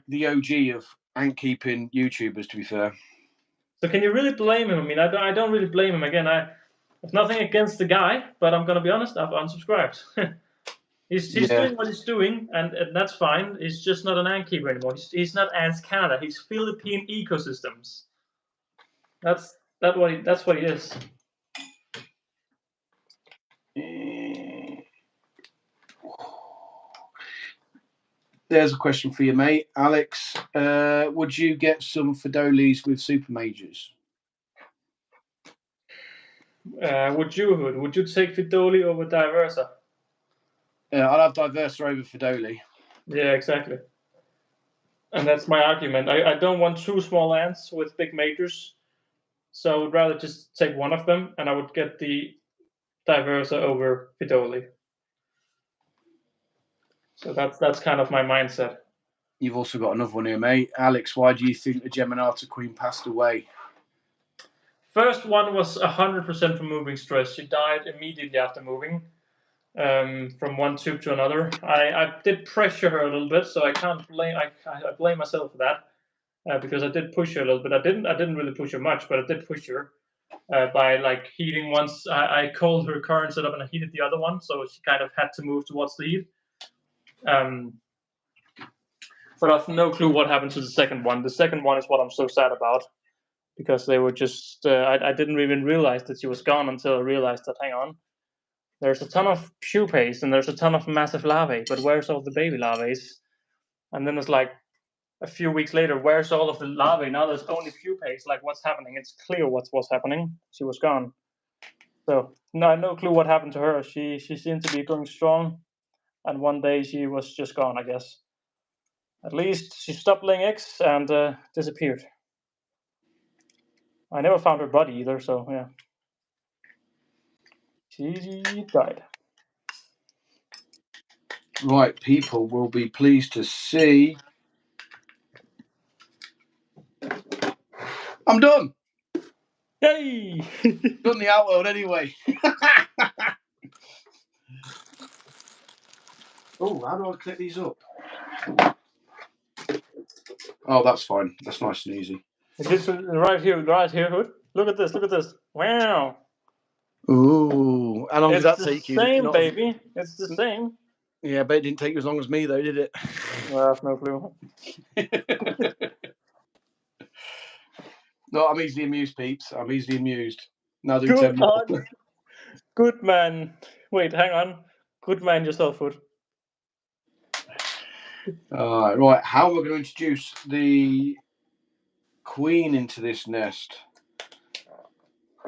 the OG of Antkeeping YouTubers, to be fair. So can you really blame him? I mean, I don't really blame him. Again, I have nothing against the guy, but I'm gonna be honest. I've unsubscribed. He's Yeah. doing what he's doing, and that's fine. He's just not an Antkeeper anymore. He's not Ants Canada. He's Philippine ecosystems. That's what he is. There's a question for you, mate. Alex, would you get some Fidolis with super majors? Would you take Fidoli over Diversa? I'd have Diversa over Fidoli. Yeah, exactly. And that's my argument. I don't want two small ants with big majors, so I would rather just take one of them, and I would get the Diversa over Fidoli. So that's kind of my mindset. You've also got another one here, mate. Alex, why do you think the Geminata Queen passed away? First one was 100% from moving stress. She died immediately after moving from one tube to another. I did pressure her a little bit, so I can't blame. I blame myself for that because I did push her a little bit. I didn't really push her much, but I did push her by like heating once. I called her current setup and I heated the other one, so she kind of had to move towards the heat. But I've no clue what happened to the second one. The second one is what I'm so sad about. Because they were just, I didn't even realize that she was gone until I realized that, hang on, there's a ton of pupae and there's a ton of massive larvae, but where's all the baby larvae? And then it's like a few weeks later, where's all of the larvae? Now there's only pupae. Like, what's happening? It's clear what's happening. She was gone. So no clue what happened to her. She seemed to be going strong, and one day she was just gone, I guess. At least she stopped laying eggs and disappeared. I never found her body either, so yeah. She died. Right, people will be pleased to see. I'm done. Yay! Done the outworld anyway. Oh, how do I click these up? Oh, that's fine. That's nice and easy. This right here, Hood. Look at this. Wow. Ooh, how long did that It's the take you? same, baby. It's the same. Yeah, but it didn't take you as long as me, though, did it? Well, I have no clue. No, I'm easily amused, peeps. I'm easily amused. Now do Good 10 more. on. Good man. Wait, hang on. Good man yourself, Hood. Right, how are we going to introduce the queen into this nest?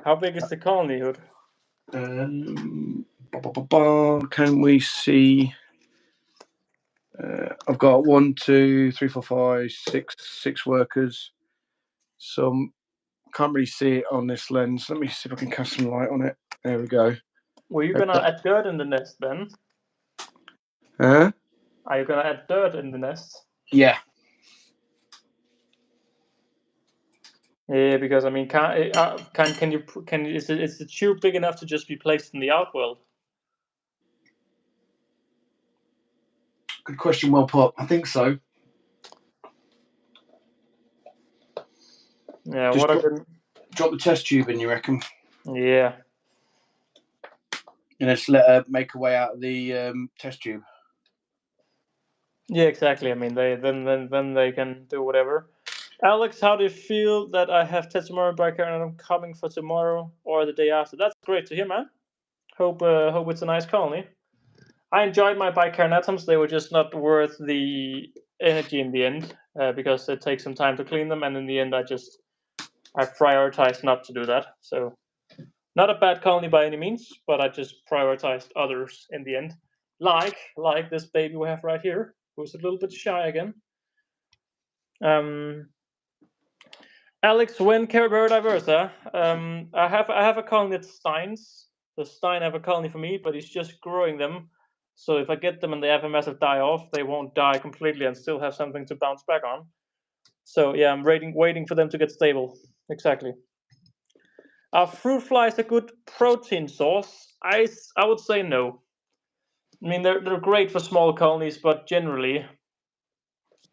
How big is the colony, Hood? Can we see? I've got 1, 2, 3, 4, 5, 6 workers. Some can't really see it on this lens. Let me see if I can cast some light on it. There we go. Were you gonna add dirt in the nest then? Huh? Are you gonna add dirt in the nest? Yeah. Yeah, because I mean, is the tube big enough to just be placed in the outworld? Good question, well put. I think so. Yeah. Just What drop the test tube in, you reckon? Yeah. And let's let her make her way out of the test tube. Yeah, exactly. I mean, then they can do whatever. Alex, how do you feel that I have Tetsumaru Biker and I'm coming for tomorrow or the day after? That's great to hear, man. Hope it's a nice colony. I enjoyed my Bicarnatums. They were just not worth the energy in the end because it takes some time to clean them, and in the end, I prioritized not to do that. So Not a bad colony by any means, but I just prioritized others in the end. Like this baby we have right here, who's a little bit shy again. Alex, when Caribou Diversa, I have a colony at Steins. The Stein have a colony for me, but he's just growing them. So if I get them and they have a massive die-off, they won't die completely and still have something to bounce back on. So yeah, I'm waiting for them to get stable. Exactly. Are fruit flies a good protein source? I would say no. I mean, they're great for small colonies, but generally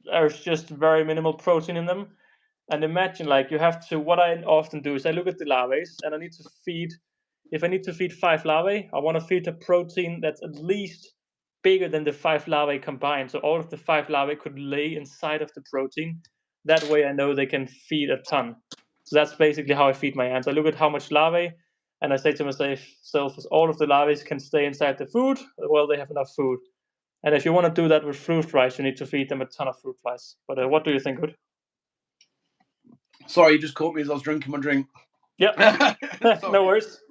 there's just very minimal protein in them. And imagine, like, you have to. What I often do is I look at the larvae, and I need to feed. If I need to feed 5 larvae, I want to feed a protein that's at least bigger than the 5 larvae combined. So all of the 5 larvae could lay inside of the protein. That way, I know they can feed a ton. So that's basically how I feed my ants. I look at how much larvae, and I say to myself, all of the larvae can stay inside the food. Well, they have enough food. And if you want to do that with fruit flies, you need to feed them a ton of fruit flies. But what do you think, Hood? Sorry, you just caught me as I was drinking my drink. Yeah, no worries.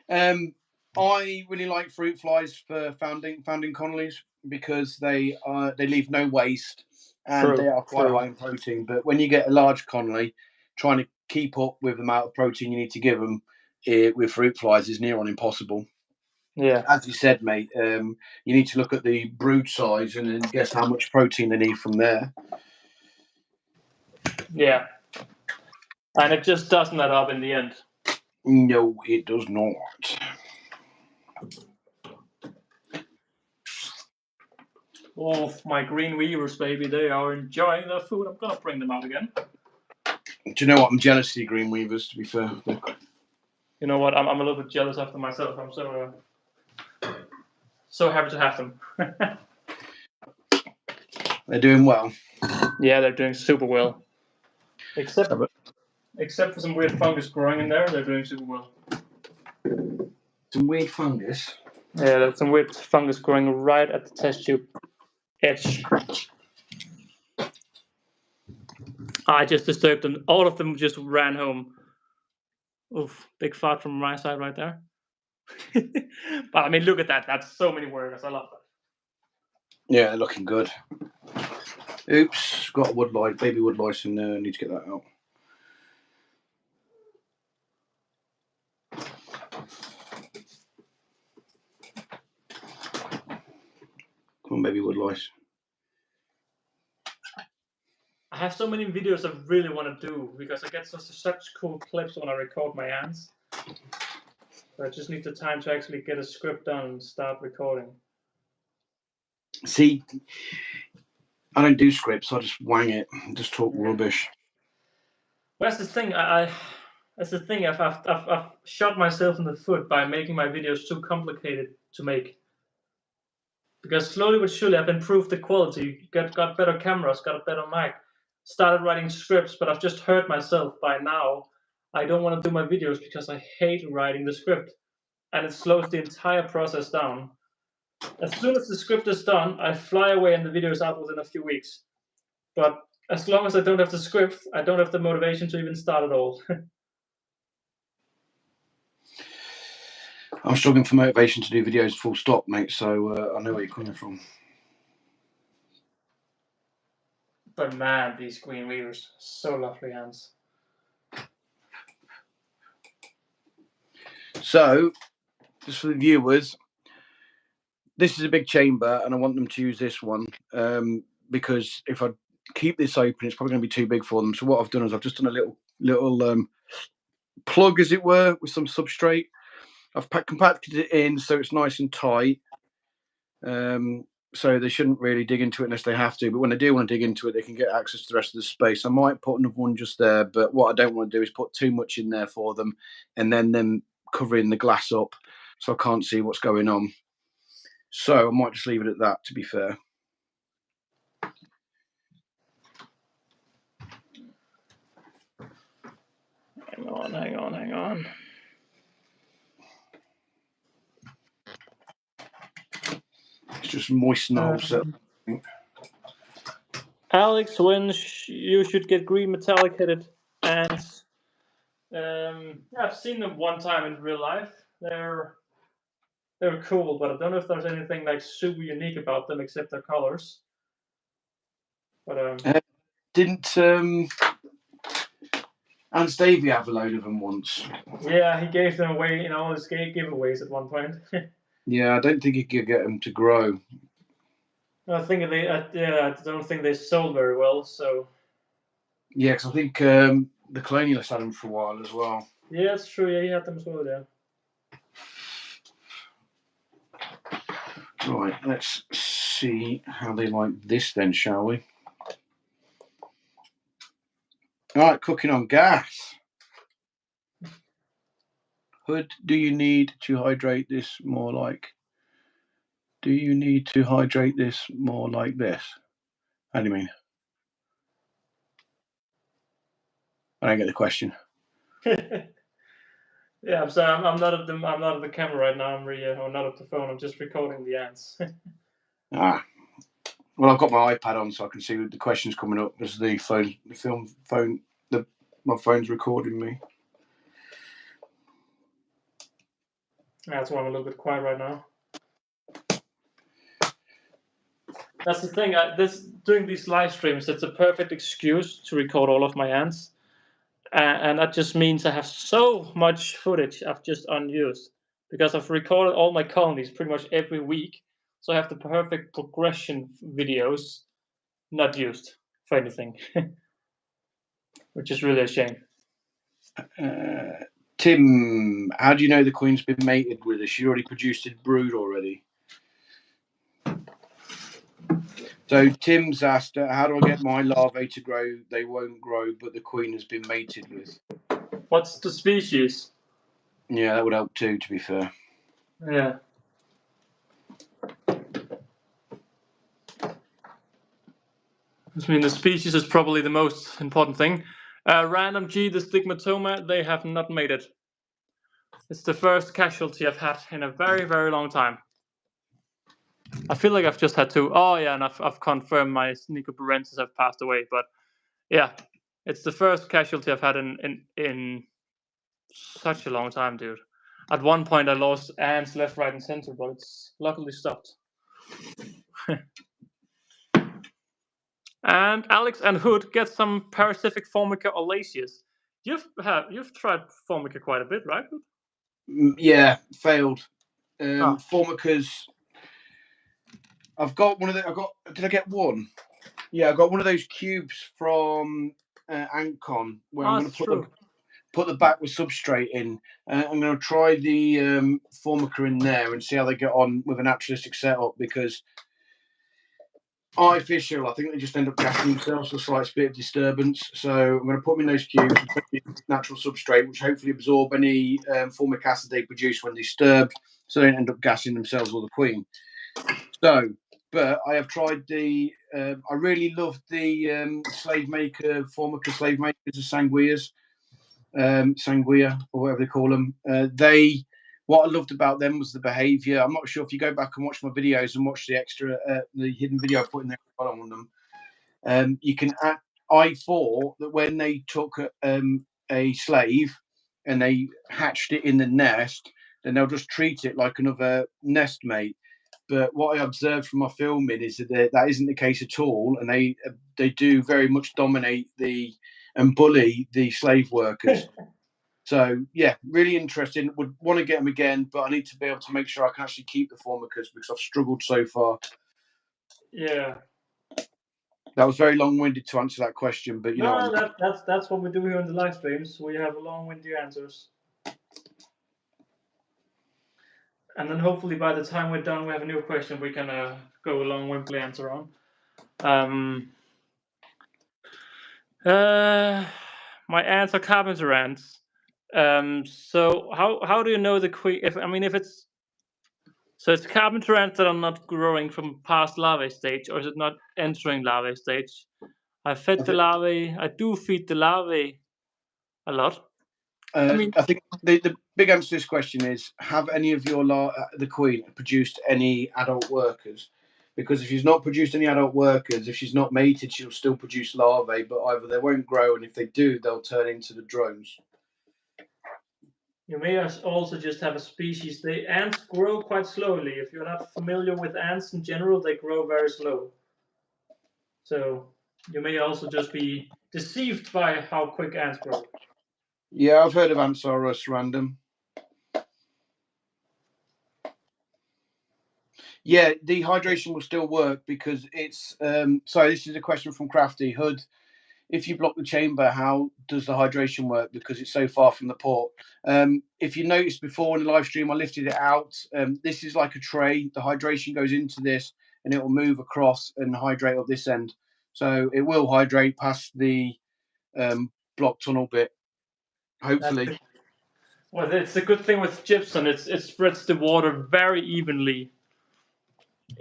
I really like fruit flies for founding colonies because they leave no waste and they are quite high in protein. But when you get a large colony, trying to keep up with the amount of protein you need to give them with fruit flies is near on impossible. Yeah. As you said, mate, you need to look at the brood size and then guess how much protein they need from there. Yeah. And it just doesn't add up in the end. No, it does not. Oh, my green weavers, baby, they are enjoying their food. I'm going to bring them out again. Do you know what? I'm jealous of you green weavers, to be fair. You know what? I'm a little bit jealous of them myself. I'm so happy to have them. They're doing well. Yeah, they're doing super well. Except for some weird fungus growing in there, they're doing super well. Some weird fungus? Yeah, there's some weird fungus growing right at the test tube edge. I just disturbed them. All of them just ran home. Oof, big fart from my side right there. But I mean, look at that. That's so many workers. I love that. Yeah, they're looking good. Oops, got a wood lice, baby wood lice in there. I need to get that out. Come on, baby wood lice. I have so many videos I really want to do because I get such cool clips when I record my ants. But I just need the time to actually get a script done and start recording. See, I don't do scripts. I just wang it. Just talk rubbish. Well, that's the thing. That's the thing. I've shot myself in the foot by making my videos too complicated to make. Because slowly but surely, I've improved the quality. Got better cameras. Got a better mic. Started writing scripts, but I've just hurt myself by now. I don't want to do my videos because I hate writing the script, and it slows the entire process down. As soon as the script is done, I fly away and the video is out within a few weeks. But as long as I don't have the script, I don't have the motivation to even start at all. I'm struggling for motivation to do videos full stop, mate, so I know where you're coming from. But man, these green weavers, so lovely ants. So, just for the viewers, this is a big chamber and I want them to use this one because if I keep this open, it's probably going to be too big for them. So what I've done is I've just done a little plug, as it were, with some substrate. I've compacted it in so it's nice and tight. So they shouldn't really dig into it unless they have to. But when they do want to dig into it, they can get access to the rest of the space. I might put another one just there, but what I don't want to do is put too much in there for them and then them covering the glass up so I can't see what's going on. So I might just leave it at that, to be fair. Hang on. It's just moisten the whole set. Alex, when you should get green metallic headed ants? I've seen them one time in real life. They're cool, but I don't know if there's anything like super unique about them except their colors. But Didn't Anastasia have a load of them once? yeah, he gave them away in all his giveaways at one point. Yeah, I don't think he could get them to grow. I think I don't think they sold very well. So Yeah, because I think the colonialists had them for a while as well. yeah, it's true. Yeah, he had them as well. Yeah. Right, let's see how they like this then, shall we? All right, cooking on gas. Hood, do you need to hydrate this more like? Do you need to hydrate this more like this? How do you mean? I don't get the question. Yeah, I'm sorry. I'm not at the camera right now. I'm not at the phone. I'm just recording the ants. Ah, well, I've got my iPad on, so I can see the questions coming up as my phone's recording me. That's why I'm a little bit quiet right now. That's the thing. Doing these live streams, it's a perfect excuse to record all of my ants, and that just means I have so much footage I've just unused because I've recorded all my colonies pretty much every week. So I have the perfect progression videos not used for anything, which is really a shame. Tim, how do you know the queen's been mated with? Has she already produced a brood already? So Tim's asked, how do I get my larvae to grow? They won't grow, but the queen has been mated with. What's the species? Yeah, that would help too, to be fair. Yeah. I mean, the species is probably the most important thing. Random G, the stigmatoma, they have not made it. It's the first casualty I've had in a very, very long time. I feel like I've just had two. Oh, yeah, and I've confirmed my Nicoporensis have passed away. But yeah, it's the first casualty I've had in such a long time, dude. At one point, I lost ants left, right, and center, but it's luckily stopped. And Alex and Hood get some parasitic Formica olaceus. You've tried Formica quite a bit, right, Hood? Yeah, failed. Formicas. I've got one of the. Did I get one? Yeah, I got one of those cubes from Antcon where I'm going to put the back with substrate in. I'm going to try the Formica in there and see how they get on with a naturalistic setup because artificial, I think they just end up gassing themselves for a slight bit of disturbance. So I'm going to put them in those cubes and put the natural substrate, which hopefully absorb any formic acid they produce when disturbed, so they don't end up gassing themselves or the queen. So, but I have tried I really love the slave maker, Formica slave makers, the Sanguias, Sanguia, or whatever they call them. What I loved about them was the behaviour. I'm not sure if you go back and watch my videos and watch the hidden video I put in there on them. I thought that when they took a slave and they hatched it in the nest, then they'll just treat it like another nest mate. But what I observed from my filming is that isn't the case at all, and they do very much dominate and bully the slave workers. So yeah, really interesting. Would want to get them again, but I need to be able to make sure I can actually keep the Formicas because I've struggled so far. Yeah. That was very long-winded to answer that question, but that's what we do here in the live streams. We have long-winded answers, and then hopefully by the time we're done, we have a new question we can go a long-winded answer on. My ants are carpenter ants. So how do you know the queen? If it's carpenter ants that are not growing from past larvae stage, or is it not entering larvae stage? I fed the larvae. I do feed the larvae a lot. I think the big answer to this question is: have any of the queen produced any adult workers? Because if she's not produced any adult workers, if she's not mated, she'll still produce larvae, but either they won't grow, and if they do, they'll turn into the drones. You may also just have a species. The ants grow quite slowly. If you're not familiar with ants in general, they grow very slow. So you may also just be deceived by how quick ants grow. Yeah, I've heard of Ansaurus random. Yeah, dehydration will still work because it's. Sorry, this is a question from Crafty Hood. If you block the chamber, how does the hydration work? Because it's so far from the port. If you noticed before in the live stream, I lifted it out. This is like a tray. The hydration goes into this, and it will move across and hydrate up this end. So it will hydrate past the block tunnel bit. Hopefully. Well, it's a good thing with gypsum. It spreads the water very evenly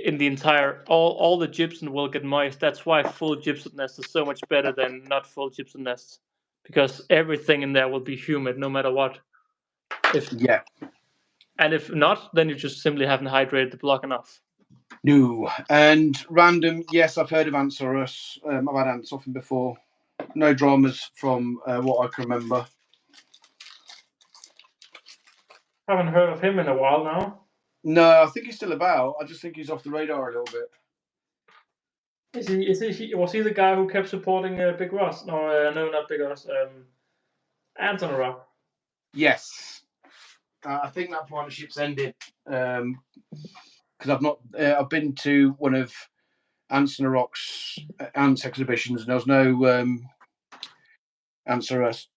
in the entire. All the gypsum will get moist. That's why full gypsum nest is so much better than not full gypsum nests, because everything in there will be humid no matter what. Yeah. And if not, then you just simply haven't hydrated the block enough. No. And random, yes, I've heard of Ansaurus. I've had ants off him before. No dramas from what I can remember. Haven't heard of him in a while now. No, I think he's still about. I just think he's off the radar a little bit. Was he the guy who kept supporting Big Ross? No, no, not Big Ross. Ants on a Rock. Yes. I think that partnership's ended because I've been to one of Ants on a Rock's ants exhibitions, and there was no Ansaurus.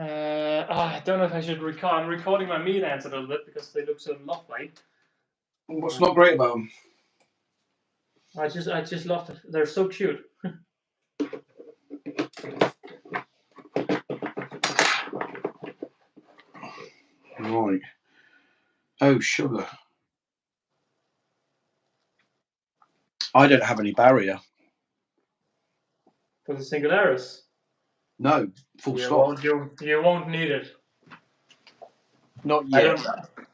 I don't know if I should record. I'm recording my meat ants a little bit because they look so lovely. What's not great about them? I just love them. They're so cute. Right. Oh, sugar. I don't have any barrier. For the Singularis. No, full stop. You won't need it. Not yet.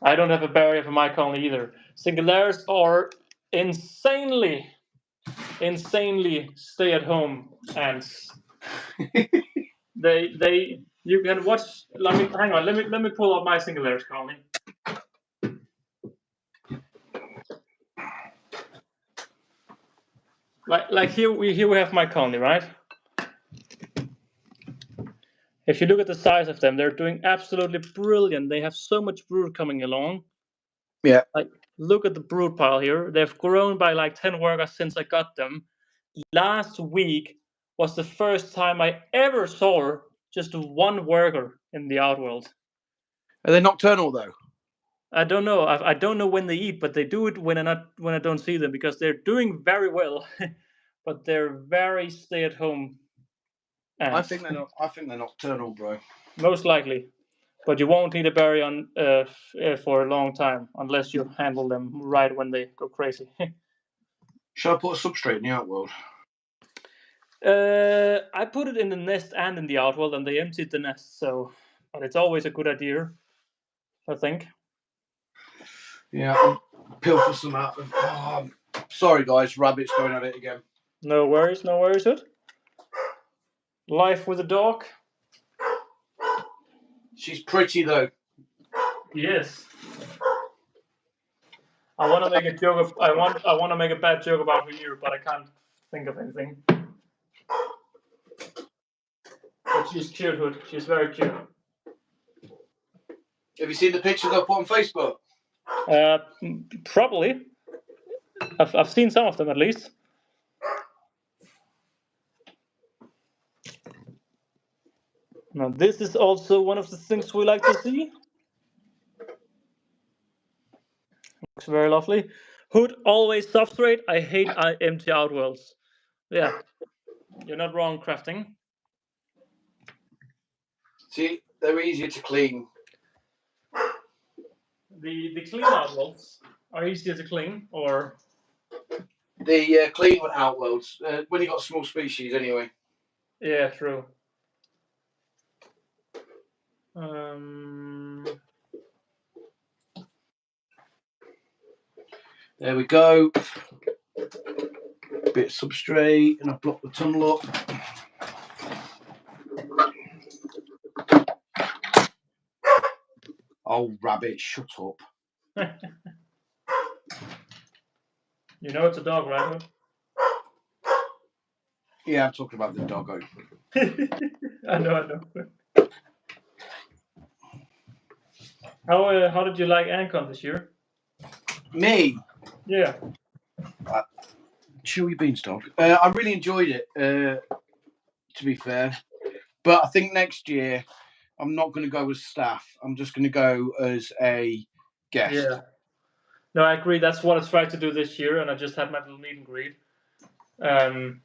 I don't have a barrier for my colony either. Singularis are insanely stay-at-home ants. they you can watch. Hang on. Let me pull up my Singularis colony. Like here we have my colony, right? If you look at the size of them, they're doing absolutely brilliant. They have so much brood coming along. Yeah. Like, look at the brood pile here. They've grown by like 10 workers since I got them. Last week was the first time I ever saw just one worker in the outworld. Are they nocturnal though? I don't know. I don't know when they eat, but they do it when I don't see them because they're doing very well, but they're very stay-at-home ants. I think they're nocturnal, bro. Most likely, but you won't need a berry on for a long time unless you handle them right when they go crazy. Should I put a substrate in the outworld? I put it in the nest and in the outworld, and they emptied the nest. So, but it's always a good idea, I think. Yeah, I'll pilfer some out. Sorry, guys, rabbit's going at it again. No worries, Hood. Life with a dog. She's pretty though. Yes. I want to make a joke. I want to make a bad joke about her ear, but I can't think of anything. But she's cute, Hood. She's very cute. Have you seen the pictures I put on Facebook? Probably. I've seen some of them at least. Now this is also one of the things we like to see. Looks very lovely. Hood always substrate. I hate empty outworlds. Yeah, you're not wrong, crafting. See, they're easier to clean. The clean outworlds are easier to clean, or the clean outworlds when you got small species anyway. Yeah, true. There we go. bit of substrate, and I've blocked the tunnel up. Oh, rabbit, shut up. You know it's a dog, right? Yeah, I'm talking about the doggo. I know. How did you like Ancon this year? Me? Yeah. Chewy beanstalk. I really enjoyed it, to be fair. But I think next year I'm not going to go as staff. I'm just going to go as a guest. Yeah. No, I agree. That's what I tried to do this year, and I just had my little meet and greet. And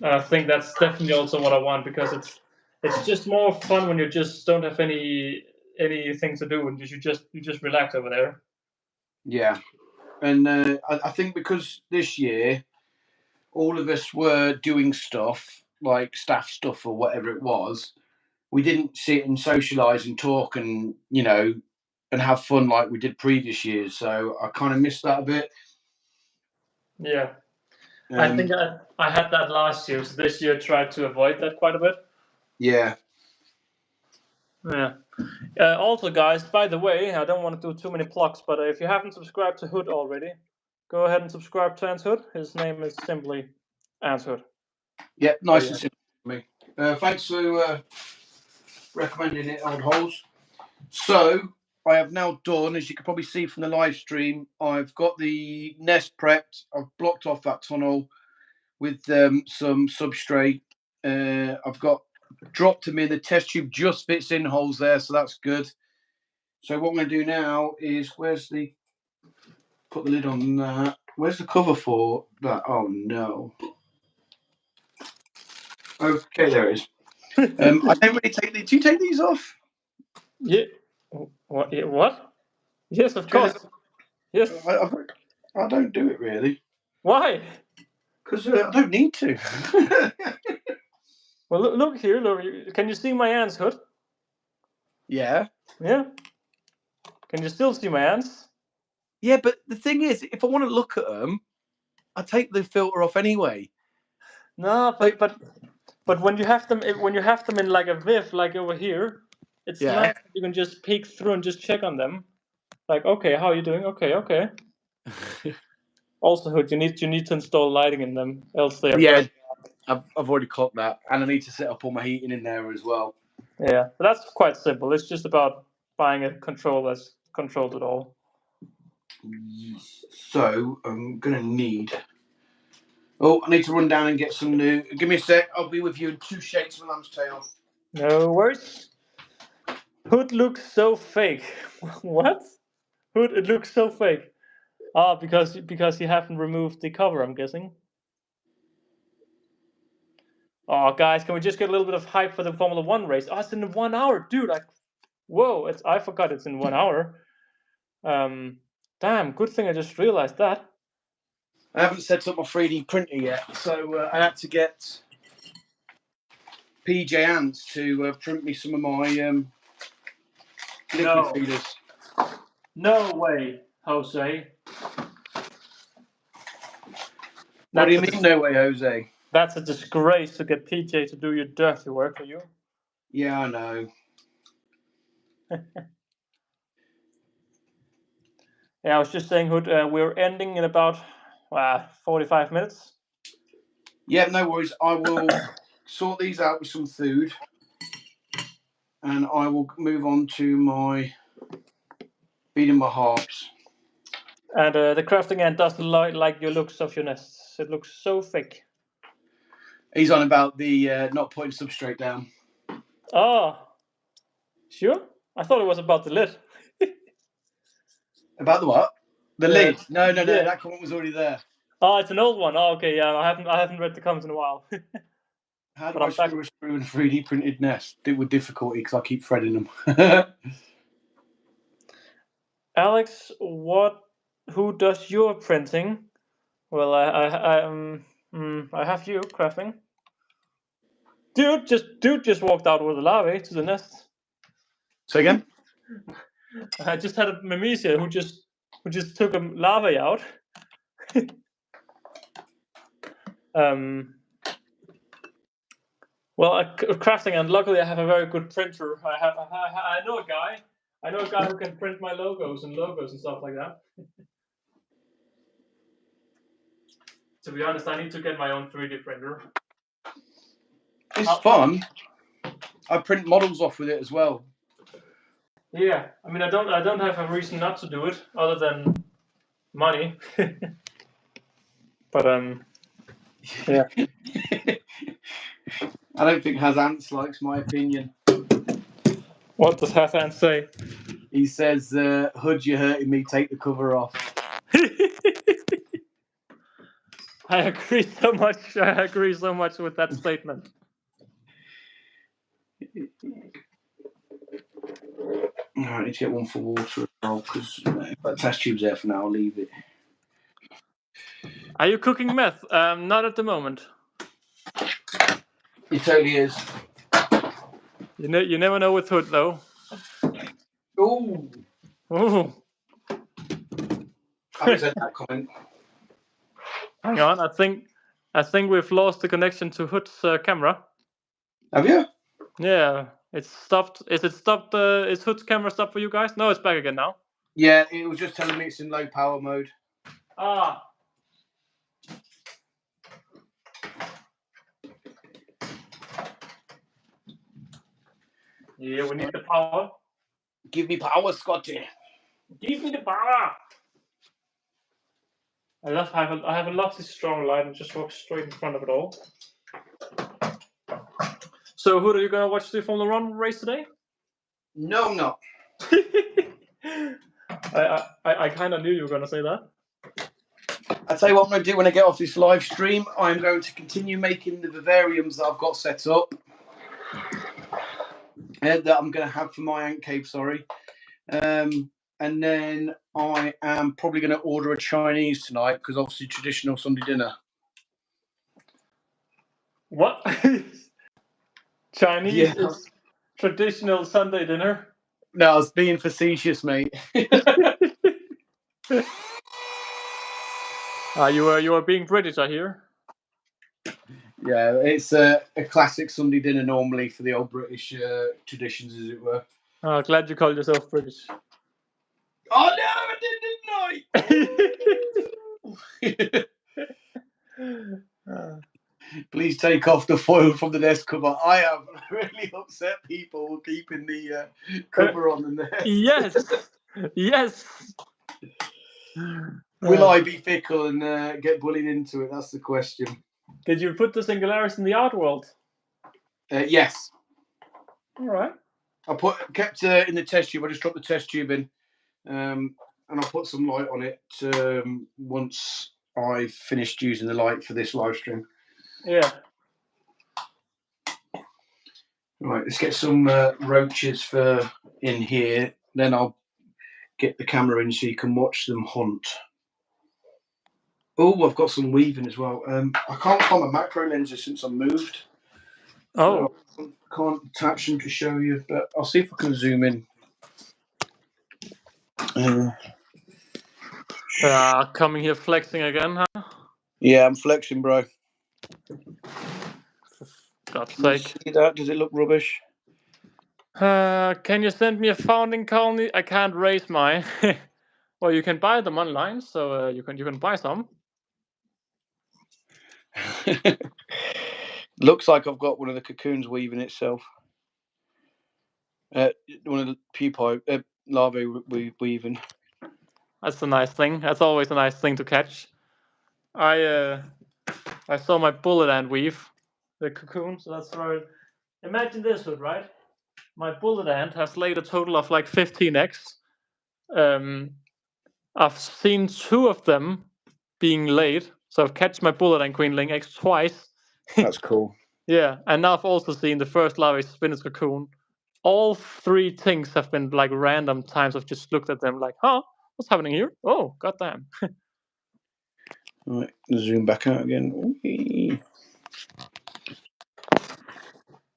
I think that's definitely also what I want, because it's just more fun when you just don't have anything to do and you just relax over there. Yeah. And I think because this year all of us were doing stuff like staff stuff or whatever it was, we didn't sit and socialise and talk and and have fun like we did previous years. So I kind of missed that a bit. Yeah. I think I had that last year, so this year I tried to avoid that quite a bit. Yeah. Yeah. Also, guys, by the way, I don't want to do too many plugs, but if you haven't subscribed to Hood already, go ahead and subscribe to Ant Hood. His name is simply Ant Hood. Yeah, nice and simple for me. Thanks for recommending it, old holes. So I have now done, as you can probably see from the live stream, I've got the nest prepped. I've blocked off that tunnel with some substrate. I've got dropped them in. The test tube just fits in holes there, so that's good. So what I'm going to do now is, put the lid on that. Where's the cover for that? Oh no. Okay, there it is. I don't really take these. Do you take these off? Yeah. What? Yeah, what? Yes, of course. Yes. I don't do it really. Why? Because I don't need to. Well, look here. Look, can you see my ants, Hood? Yeah. Yeah. Can you still see my ants? Yeah, but the thing is, if I want to look at them, I take the filter off anyway. No, but when you have them in like a viv, like over here, it's nice that you can just peek through and just check on them. Like, okay, how are you doing? Okay. Also, Hood, you need to install lighting in them, else they are. Yeah, I've already clocked that, and I need to set up all my heating in there as well. Yeah, but that's quite simple. It's just about buying a control that controls it all. So I'm gonna need. Oh, I need to run down and get some new. Give me a sec. I'll be with you in 2 shakes of a lamb's tail. No worries. Hood looks so fake. What? Hood, it looks so fake. Ah, because you haven't removed the cover, I'm guessing. Oh, guys, can we just get a little bit of hype for the Formula 1 race? Oh, it's in 1 hour, dude. Whoa, I forgot it's in 1 hour. Damn, good thing I just realized that. I haven't set up my 3D printer yet, so I had to get PJ Ants to print me some of my liquid feeders. No way, Jose. What do you mean, no way, Jose? That's a disgrace to get PJ to do your dirty work for you. Yeah, I know. Yeah, I was just saying, Hood, we're ending in about 45 minutes. Yeah, no worries. I will sort these out with some food, and I will move on to my feeding my harps. And the crafting ant doesn't like your looks of your nests. It looks so fake. He's on about the not putting substrate down. Oh, sure? I thought it was about the lid. About the what? The lid? No, yeah. that comment was already there. Oh, it's an old one. Oh, okay, yeah. I haven't read the comments in a while. How do I screw in a 3D printed nest? With difficulty because I keep threading them. Alex, who does your printing? Well, I have you crafting. Dude just walked out with a larvae to the nest. Say again? I just had a Memesia who just took a larvae out. Well, crafting, and luckily I have a very good printer. I know a guy. I know a guy who can print my logos and stuff like that. To be honest, I need to get my own 3D printer. It's fun. I print models off with it as well. Yeah, I mean, I don't have a reason not to do it other than money. But yeah. I don't think Hazance likes my opinion. What does Hassan say? He says, "Hood, you're hurting me. Take the cover off." I agree so much. I agree so much with that statement. I need to get one for water as well, because if that test tube's there for now, I'll leave it. Are you cooking meth? Not at the moment. It totally is. You never know with Hood though. Ooh. Ooh. I haven't said that comment. Hang on, I think we've lost the connection to Hood's camera. Have you? Yeah, it's stopped. Is it stopped? Is Hood's camera stopped for you guys? No, it's back again now. Yeah, it was just telling me it's in low power mode. Ah. Yeah, we need the power. Give me power, Scotty. Give me the power. I have a lovely strong light and just walk straight in front of it all. So, Hood, are you gonna watch the Formula 1 race today? No, I'm not. I kind of knew you were gonna say that. I'll tell you what I'm going to do when I get off this live stream. I'm going to continue making the vivariums that I've got set up. That I'm going to have for my ant cave, sorry. And then I am probably going to order a Chinese tonight, because obviously traditional Sunday dinner. What? Chinese is traditional Sunday dinner? No, I was being facetious, mate. You are being British, I hear. Yeah, it's a classic Sunday dinner normally for the old British traditions, as it were. Oh, glad you called yourself British. Oh no, I didn't! Please take off the foil from the nest cover. I have really upset people keeping the cover on the nest. Yes, yes. Will I be fickle and get bullied into it? That's the question. Did you put the singularis in the art world? Yes. All right. I kept in the test tube. I just dropped the test tube in, and I'll put some light on it once I finished using the light for this live stream. Yeah. Right, let's get some roaches in here. Then I'll get the camera in so you can watch them hunt. Oh, I've got some weaving as well. I can't find my macro lenses since I moved. Oh. So I can't attach them to show you, but I'll see if I can zoom in. Coming here flexing again, huh? Yeah, I'm flexing, bro. God's sake. See that? Does it look rubbish? Can you send me a founding colony? I can't raise mine. Well, you can buy them online, so you can buy some. Looks like I've got one of the cocoons weaving itself. One of the pupae larvae weaving. That's a nice thing. That's always a nice thing to catch. I saw my bullet ant weave the cocoon, so that's right. Imagine this, Hood, right? My bullet ant has laid a total of like 15 eggs. I've seen 2 of them being laid, so I've catched my bullet ant queen laying eggs twice. That's cool. Yeah, and now I've also seen the first larvae spin its cocoon. All 3 things have been like random times. I've just looked at them like, huh, what's happening here? Oh, goddamn. Right, zoom back out again.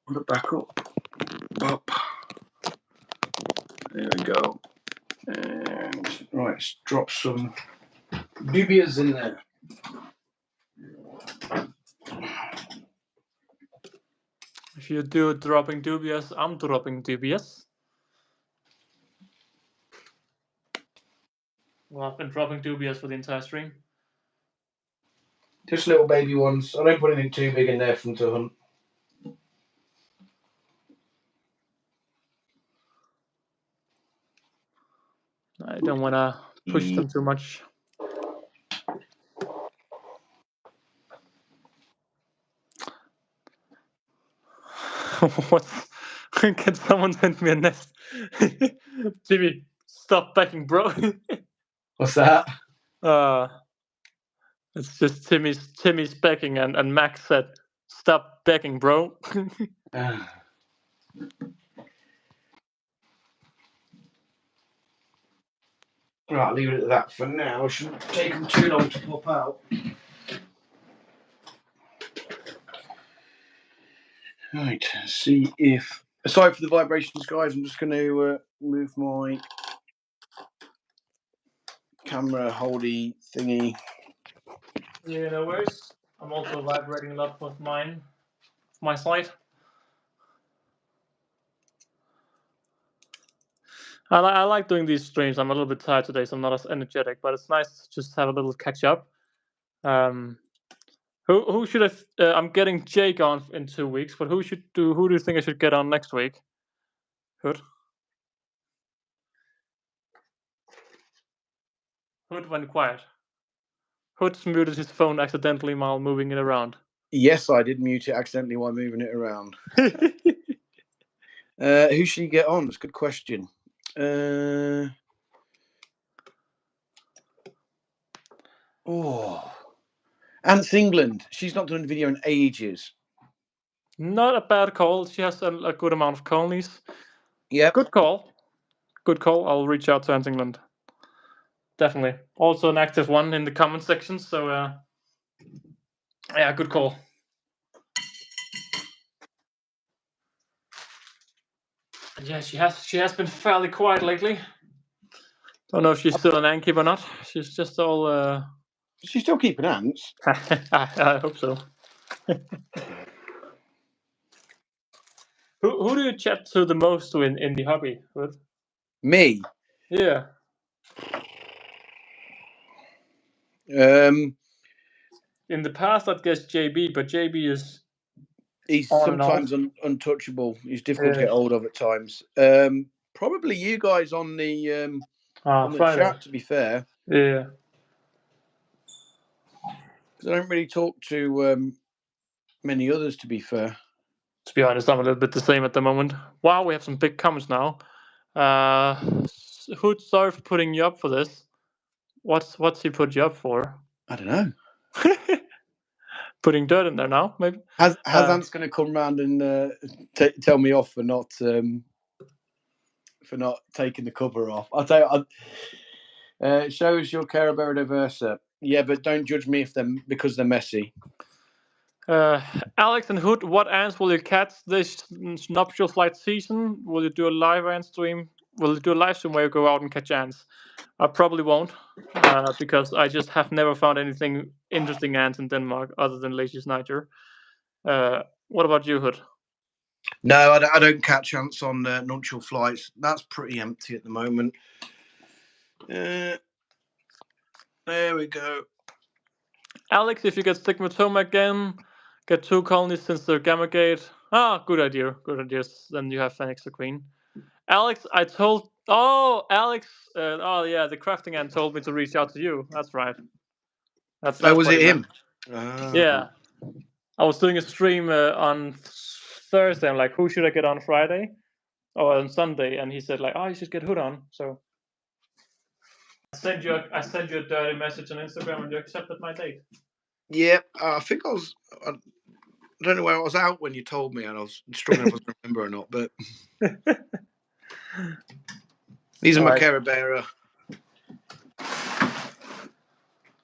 Look back up. There we go. And right, let's drop some dubias in there. If you do dropping dubious, I'm dropping dubious. Well, I've been dropping dubious for the entire stream. Just little baby ones. I don't put anything too big in there for them to hunt. I don't want to push them too much. What? Can someone send me a nest? Jimmy, stop begging, bro. What's that? It's just Timmy's begging, and Max said, "Stop begging, bro." Right, leave it at that for now. It shouldn't take them too long to pop out. Right, see if... Aside from the vibrations, guys, I'm just going to move my camera holdy thingy. Yeah, no worries. I'm also vibrating a lot with my side. I like doing these streams. I'm a little bit tired today, so I'm not as energetic. But it's nice to just have a little catch up. Who should I? I'm getting Jake on in 2 weeks, but who do you think I should get on next week? Hood. Hood went quiet. Hood's muted his phone accidentally while moving it around. Yes, I did mute it accidentally while moving it around. Who should you get on? That's a good question. Ant's England. She's not done a video in ages. Not a bad call. She has a good amount of colonies. Yeah. Good call. Good call. I'll reach out to Ant England. Definitely. Also an active one in the comment section. So yeah, good call. Yeah, she has been fairly quiet lately. Don't know if she's still an Antkeep or not. She's just all. She's still keeping ants. I hope so. Who do you chat to the most in the hobby with? Me? Yeah. In the past, I'd guess JB, but JB is. He's sometimes untouchable. He's difficult to get hold of at times. Probably you guys on the chat, to be fair. Yeah. Because I don't really talk to many others, to be fair. To be honest, I'm a little bit the same at the moment. Wow, we have some big comments now. Hood, sorry for putting you up for this. What's he put you up for? I don't know. Putting dirt in there now, maybe. Has Ant's going to come round and tell me off for not taking the cover off? I'll tell you. Show us your Carabera Versa. Yeah, but don't judge me because they're messy. Alex and Hood, what ants will you catch this nuptial flight season? Will you do a live ant stream? Will you do a live stream where you go out and catch ants? I probably won't, because I just have never found anything interesting ants in Denmark other than Lacey's Niger. What about you, Hood? No, I don't catch ants on nuptial flights. That's pretty empty at the moment. There we go. Alex, if you get stigmatoma again, get 2 colonies since they're gamma gate. Good idea. Good ideas. Then you have Phoenix the Queen. Alex, I told. Oh, Alex. The crafting ant told me to reach out to you. That's right. That's was it him? Yeah. I was doing a stream on Thursday. I'm like, who should I get on Friday? Or on Sunday? And he said like, you should get Hood on. So I sent you a dirty message on Instagram and you accepted my date. Yeah, I think I was. I don't know where I was out when you told me, and I was struggling if I can remember or not. But these are my Carabera.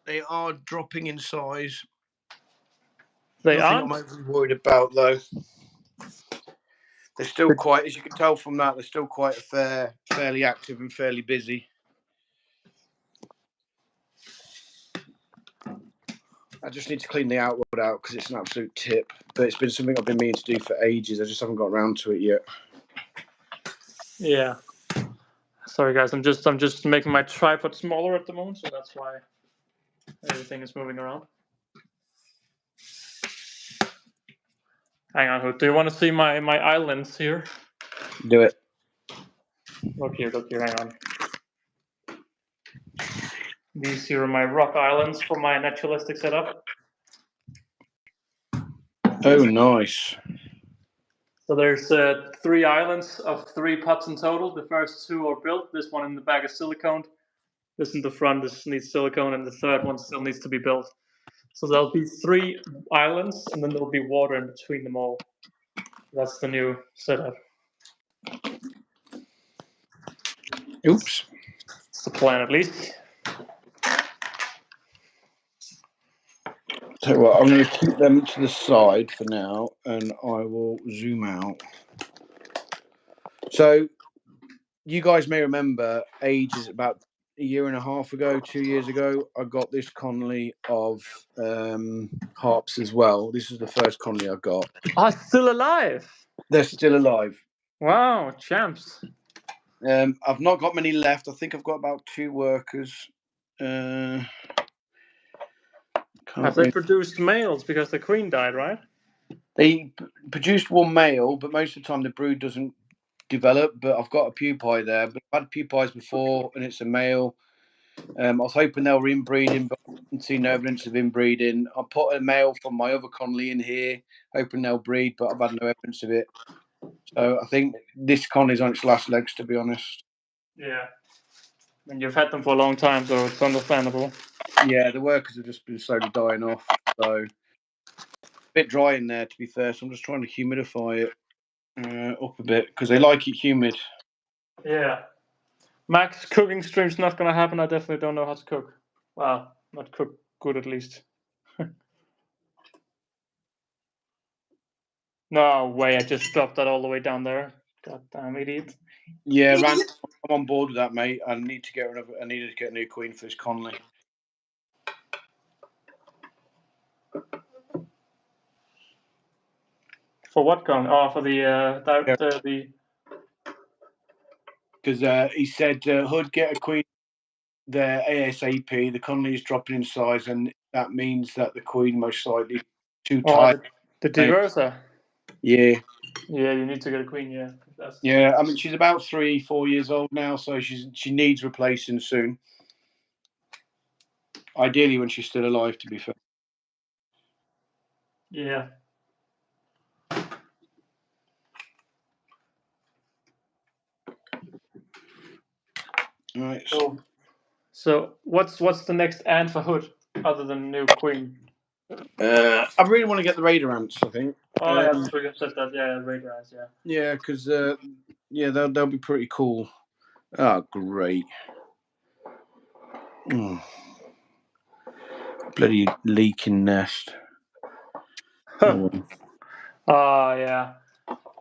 They are dropping in size. They are. I'm overly worried about though. They're still quite, as you can tell from that, they're still quite fairly active and fairly busy. I just need to clean the outward out because it's an absolute tip. But it's been something I've been meaning to do for ages. I just haven't got around to it yet. Yeah. Sorry guys, I'm just making my tripod smaller at the moment, so that's why everything is moving around. Hang on, Hood. Do you want to see my islands here? Do it. Look here, hang on. These here are my rock islands for my naturalistic setup. Oh, nice. So there's 3 islands of 3 pots in total. The first 2 are built. This one in the back is siliconed. This in the front needs silicone, and the third one still needs to be built. So there'll be 3 islands, and then there'll be water in between them all. That's the new setup. Oops. It's the plan, at least. So what, I'm going to keep them to the side for now, and I will zoom out. So you guys may remember ages, about a year and a half ago, 2 years ago, I got this colony of harps as well. This is the first colony I got. Oh, still alive! They're still alive. Wow, champs. I've not got many left. I think I've got about 2 workers. Have they produced males because the queen died, right? They produced 1 male, but most of the time the brood doesn't develop. But I've got a pupae there. But I've had pupaes before, and it's a male. I was hoping they were inbreeding, but I didn't see no evidence of inbreeding. I put a male from my other colony in here, hoping they'll breed, but I've had no evidence of it. So I think this colony's on its last legs, to be honest. Yeah. And you've had them for a long time, so it's understandable. Yeah, the workers have just been slowly dying off. So a bit dry in there, to be fair. So I'm just trying to humidify it up a bit because they like it humid. Yeah. Max, cooking stream's not going to happen. I definitely don't know how to cook. Well, not cook good, at least. No way, I just dropped that all the way down there. Goddamn idiot. Yeah, Rand, I'm on board with that, mate. I need to get I needed to get a new queen for this colony. For what gun? Oh, for the Because he said, Hood, get a queen there ASAP. The colony is dropping in size, and that means that the queen most likely too tired. the diverser. Yeah. Yeah, you need to get a queen. Yeah. Yeah, I mean she's about 3-4 years old now, so she needs replacing soon. Ideally, when she's still alive, to be fair. Yeah. Right. So what's the next ant for Hood other than new queen? I really want to get the radar ants. I think. Oh yeah, that's true. You said that. Yeah, radar ants. Yeah. Yeah, because they'll be pretty cool. Oh, great. Bloody leaking nest. Oh yeah.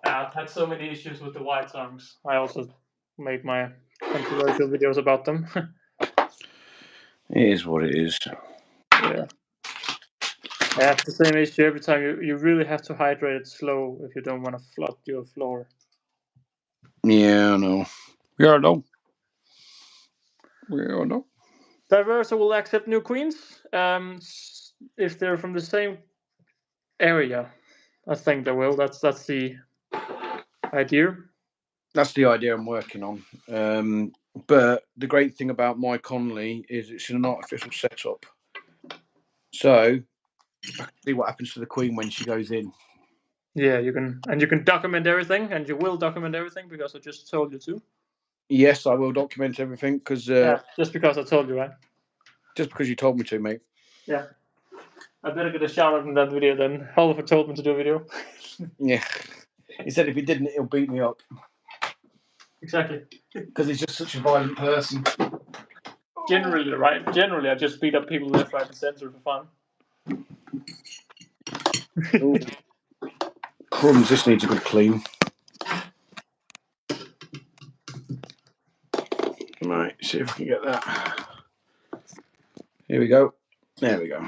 I've had so many issues with the white tongues. I also made my controversial videos about them. It is what it is. Yeah. I have the same issue every time. You really have to hydrate it slow if you don't want to flood your floor. Yeah, I know. Yeah, I know. Yeah, I know. Diverser will accept new queens if they're from the same area. I think they will. That's the idea. That's the idea I'm working on. But the great thing about my colony is it's an artificial setup. So I can see what happens to the queen when she goes in. Yeah, you can document everything, and you will document everything because I just told you to. Yes, I will document everything because just because I told you, right? Just because you told me to, mate. Yeah. I better get a shout out in that video then. Oliver told me to do a video. Yeah. He said if he didn't, he'll beat me up. Exactly. Because he's just such a violent person. Generally, right? Generally, I just beat up people left, right, and center for fun. Crumbs, this needs a good clean. Right, see if we can get that. Here we go. There we go.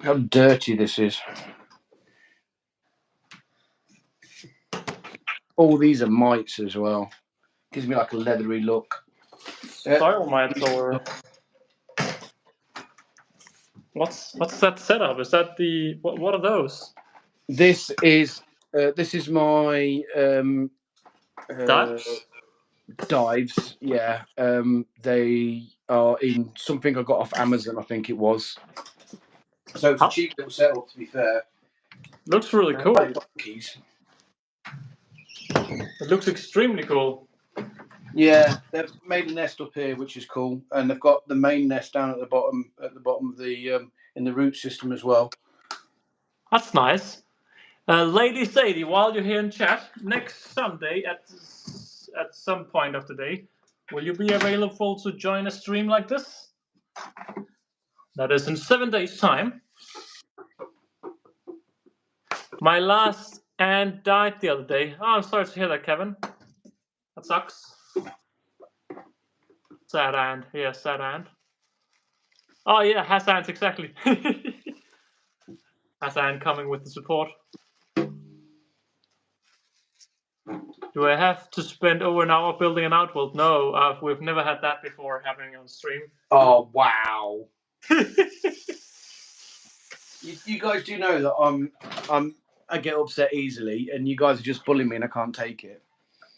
How dirty this is. All these are mites as well. Gives me like a leathery look. Soil mites or what's that setup? Is that the what are those? This is my Dives? dives. Yeah, they are in something I got off Amazon. I think it was. So it's a cheap little setup, to be fair. Looks really cool. Keys. It looks extremely cool. Yeah, they've made a nest up here, which is cool, and they've got the main nest down at the bottom of the in the root system as well. That's nice. Lady Sadie, while you're here in chat, next Sunday at some point of the day, will you be available to join a stream like this? That is in 7 days' time. My last aunt died the other day. Oh, I'm sorry to hear that, Kevin. That sucks. Sad aunt. Yeah, sad aunt. Oh, yeah, has aunt, exactly. Has aunt coming with the support. Do I have to spend over an hour building an outworld? No, we've never had that before happening on stream. Oh, wow. You guys do know that I get upset easily, and you guys are just bullying me, and I can't take it.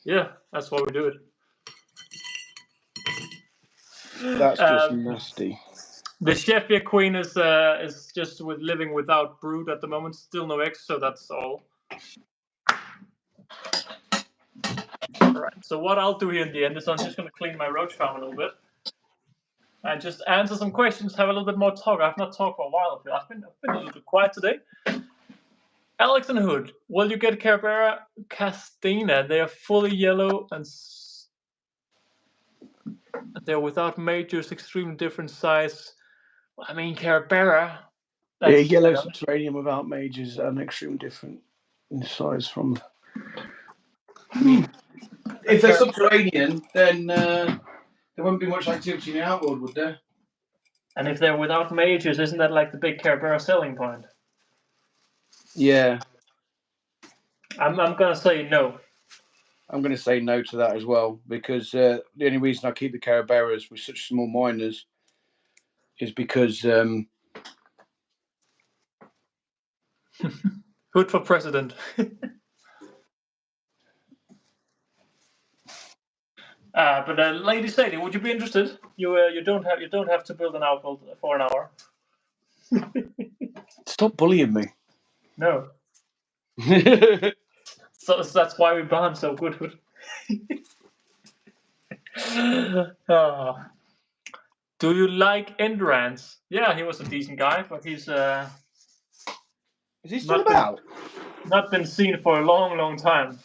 Yeah, that's why we do it. That's just nasty. The Sheffield Queen is just living without brood at the moment. Still no eggs, so that's all. Alright, so what I'll do here in the end is I'm just going to clean my roach farm a little bit. And just answer some questions, have a little bit more talk. I've not talked for a while. I've been a little bit quiet today. Alex and Hood, will you get Carabera Castina? They are fully yellow and they're without majors, extremely different size. I mean, Carabera. Yeah, yellow subterranean without majors and extremely different in size from. I mean, if they're subterranean, then there wouldn't be much activity in the outworld, would there? And if they're without majors, isn't that like the big Carabera selling point? Yeah. I'm gonna say no. I'm going to say no to that as well, because the only reason I keep the Caraberas with such small miners is because Hood for president. But Lady Sadie, would you be interested? You don't have to build an outworld for an hour. Stop bullying me. No. So that's why we bond so good. Hood. Do you like Endurance? Yeah, he was a decent guy, but he's Is he still about? Not been seen for a long, long time.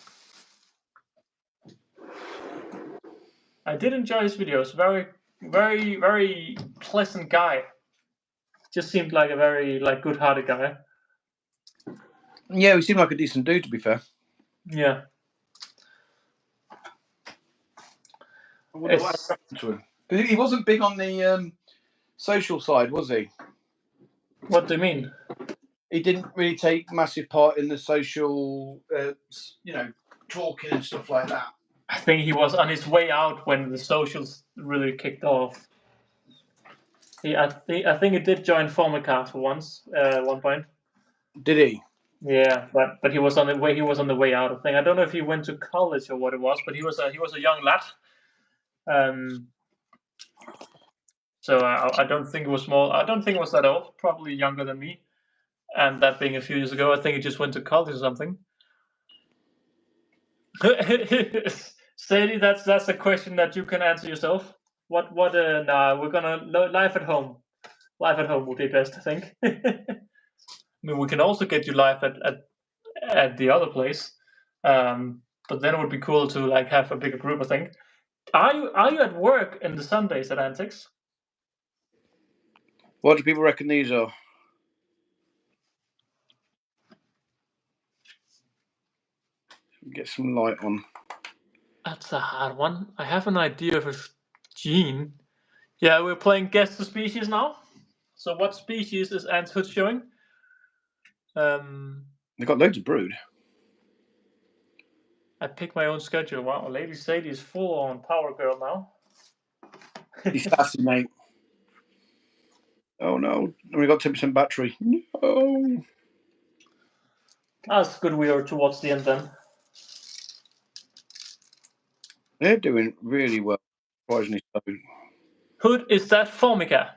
I did enjoy his videos. Very, very, very pleasant guy. Just seemed like a very good-hearted guy. Yeah, he seemed like a decent dude, to be fair. Yeah. I wonder what happened to him. He wasn't big on the social side, was he? What do you mean? He didn't really take massive part in the social, talking and stuff like that. I think he was on his way out when the socials really kicked off. I think he did join Formicast once, at one point. Did he? Yeah, but he was on the way. He was on the way out. I think I don't know if he went to college or what it was, but he was a young lad. So I don't think it was small. I don't think it was that old. Probably younger than me. And that being a few years ago, I think he just went to college or something. Sadie, that's a question that you can answer yourself. What? Nah, we're gonna live at home. Live at home would be best, I think. I mean, we can also get you live at the other place, but then it would be cool to have a bigger group. I think. Are you at work in the Sundays at Antics? What do people reckon these are? Get some light on. That's a hard one. I have an idea of a gene. Yeah, we're playing Guess the Species now. So what species is Ant's hood showing? They've got loads of brood. I pick my own schedule. Wow, Lady Sadie is full on power girl now. He's sassy, mate. Oh no, we got 10% battery. No. That's good. We are towards the end then. They're doing really well. Surprisingly so. Hood, is that Formica?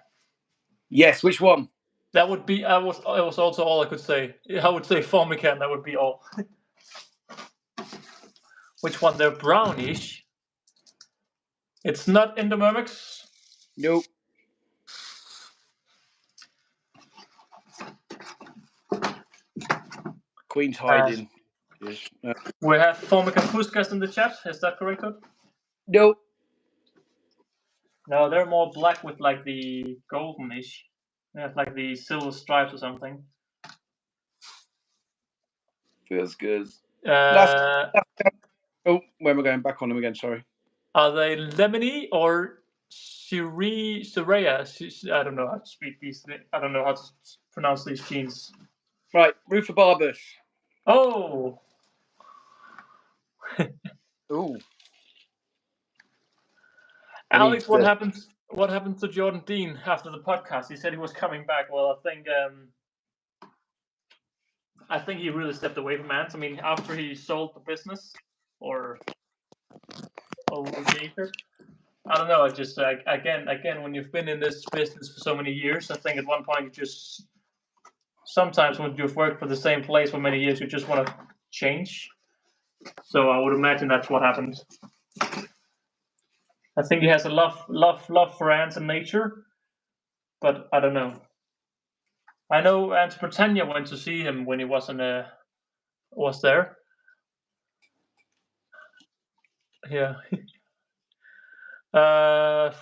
Yes, which one? That would be. It was also all I could say. I would say Formica, and that would be all. Which one? They're brownish. It's not Endomyrmex. Nope. Queen's hiding. We have Formica fuscas in the chat. Is that correct, Hood? Nope. No, they're more black with like the goldenish. They have like the silver stripes or something. Feels good. Oh, where am I going? Back on them again, sorry. Are they lemony or Soraya? I don't know how to speak these. I don't know how to pronounce these genes. Right, Rufobarbus. Oh. Ooh. Alex, what happened? What happened to Jordan Dean after the podcast? He said he was coming back. Well, I think he really stepped away from Ants. I mean, after he sold the business or alleviated. I don't know. I just again, when you've been in this business for so many years, I think at one point you just sometimes when you've worked for the same place for many years, you just want to change. So I would imagine that's what happened. I think he has a love for ants and nature, but I don't know. I know Ants Britannia went to see him when he was there. Yeah. A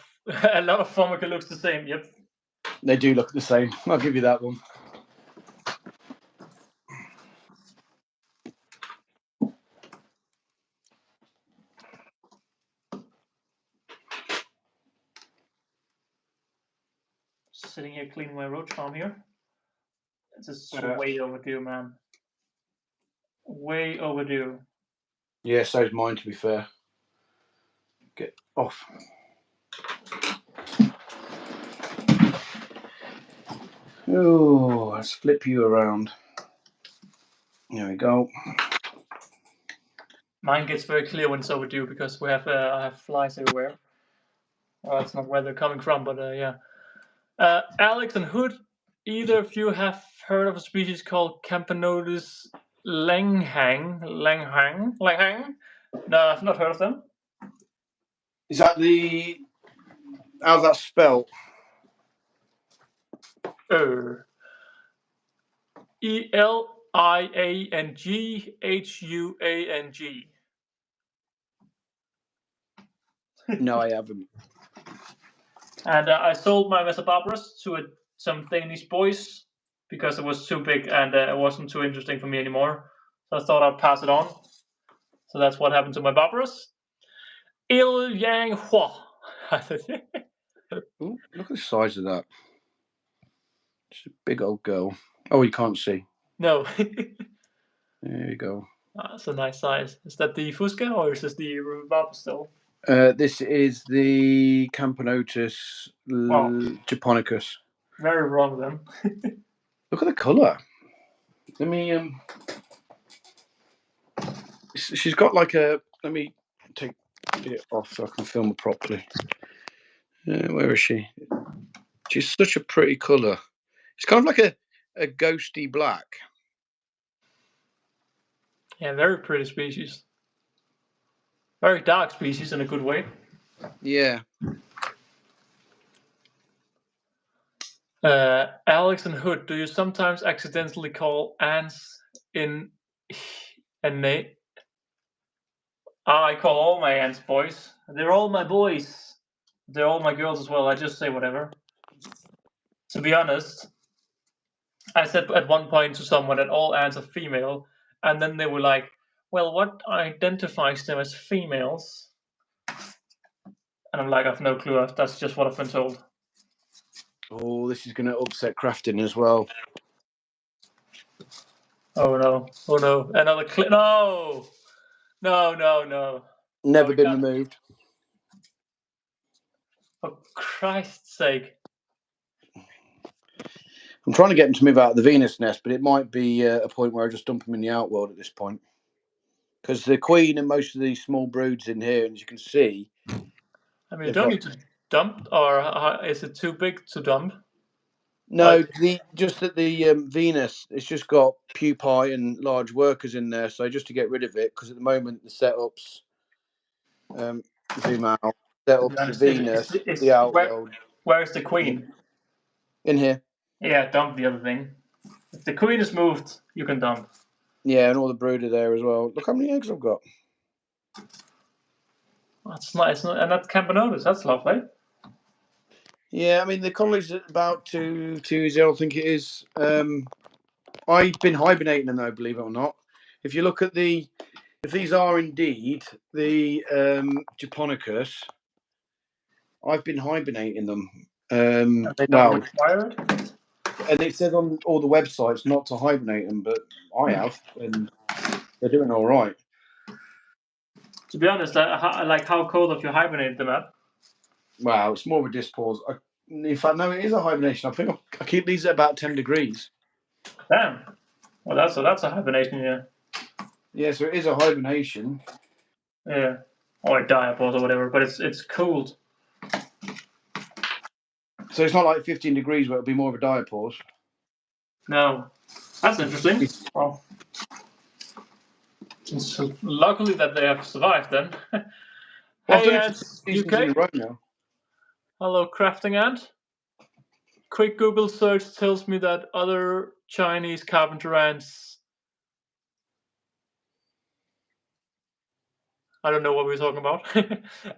lot of Formica looks the same. Yep. They do look the same. I'll give you that one. Sitting here cleaning my roach farm here. This is way overdue, man. Way overdue. Yeah, so's mine, to be fair. Get off. Oh, let's flip you around. There we go. Mine gets very clear when it's overdue because I have flies everywhere. Well, that's not where they're coming from, but yeah. Alex and Hood, either of you have heard of a species called Campanodus langhang? No, I've not heard of them. Is that how's that spelled? Elianghuang. No, I haven't. And I sold my Mesobarbarus to some Danish boys because it was too big and it wasn't too interesting for me anymore. So I thought I'd pass it on. So that's what happened to my Barbarus. Il Yang Hua. Ooh, look at the size of that. It's a big old girl. Oh, you can't see. No. There you go. That's a nice size. Is that the Fusca or is this the Rhubarb still? This is the Camponotus japonicus. Very wrong then. Look at the colour. Let me she's got like a. Let me take it off so I can film her properly. Where is she? She's such a pretty colour. It's kind of like a ghosty black. Yeah, very pretty species. Very dark species in a good way. Yeah. Alex and Hood, do you sometimes accidentally call ants in a name? I call all my ants boys. They're all my boys. They're all my girls as well. I just say whatever. To be honest, I said at one point to someone that all ants are female, and then they were like, well, what identifies them as females? And I'm like, I've no clue. That's just what I've been told. Oh, this is going to upset crafting as well. Oh no! Oh no! Another clip! No! No! No! No! Never we been got- removed. For Christ's sake! I'm trying to get them to move out of the Venus nest, but it might be a point where I just dump them in the outworld at this point. Because the queen and most of these small broods in here, and as you can see, I mean, you don't need to dump, or is it too big to dump? no, just that the Venus, it's just got pupae and large workers in there. So just to get rid of it, because at the moment the setups, zoom out, setups the Venus, the outworld. Where's the queen? In here. Yeah, dump the other thing. If the queen is moved, you can dump. Yeah, and all the brood are there as well. Look how many eggs I've got. That's nice, and that's Campanotus. That's lovely. Yeah, I mean the colony's at about 220, I think it is. I've been hibernating them though, believe it or not. If you look at if these are indeed the Japonicus, I've been hibernating them. They don't require it. And it says on all the websites not to hibernate them, but I have, and they're doing all right. To be honest, how cold have you hibernated them at? Wow, it's more of a dispause. In fact, no, it is a hibernation. I think I keep these at about 10 degrees. Damn. Well, that's a hibernation, yeah. Yeah, so it is a hibernation. Yeah, or a diapause or whatever, but it's cooled. So it's not like 15 degrees where it'll be more of a diapause. No, that's interesting. Well, so luckily that they have survived then. Well, Hey, I've done it UK. in a row now. Hello, crafting ant. Quick Google search tells me that other Chinese carpenter ants. I don't know what we're talking about.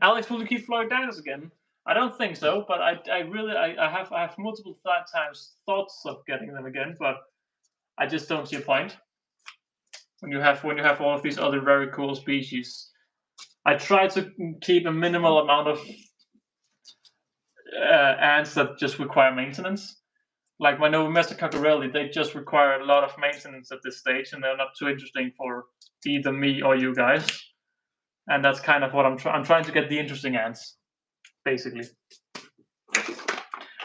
Alex, will you keep flying dinosaurs again? I don't think so, but I have multiple times thoughts of getting them again, but I just don't see a point. When you have all of these other very cool species, I try to keep a minimal amount of ants that just require maintenance. Like my Novomesta cockerelli, they just require a lot of maintenance at this stage, and they're not too interesting for either me or you guys. And that's kind of what I'm trying to get the interesting ants, basically.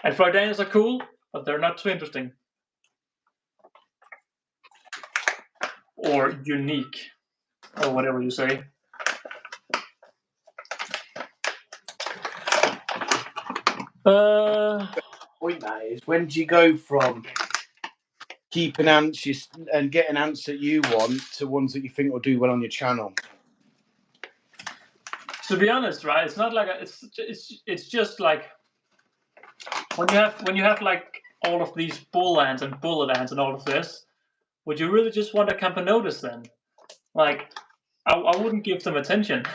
And Fraudanas are cool, but they're not too interesting. Or unique, or whatever you say. Point that is, when do you go from keeping ants and getting ants that you want to ones that you think will do well on your channel? To be honest, right? It's not like it's just like when you have like all of these bull ants and bullet ants and all of this. Would you really just want a Campanotus then? Like, I wouldn't give them attention.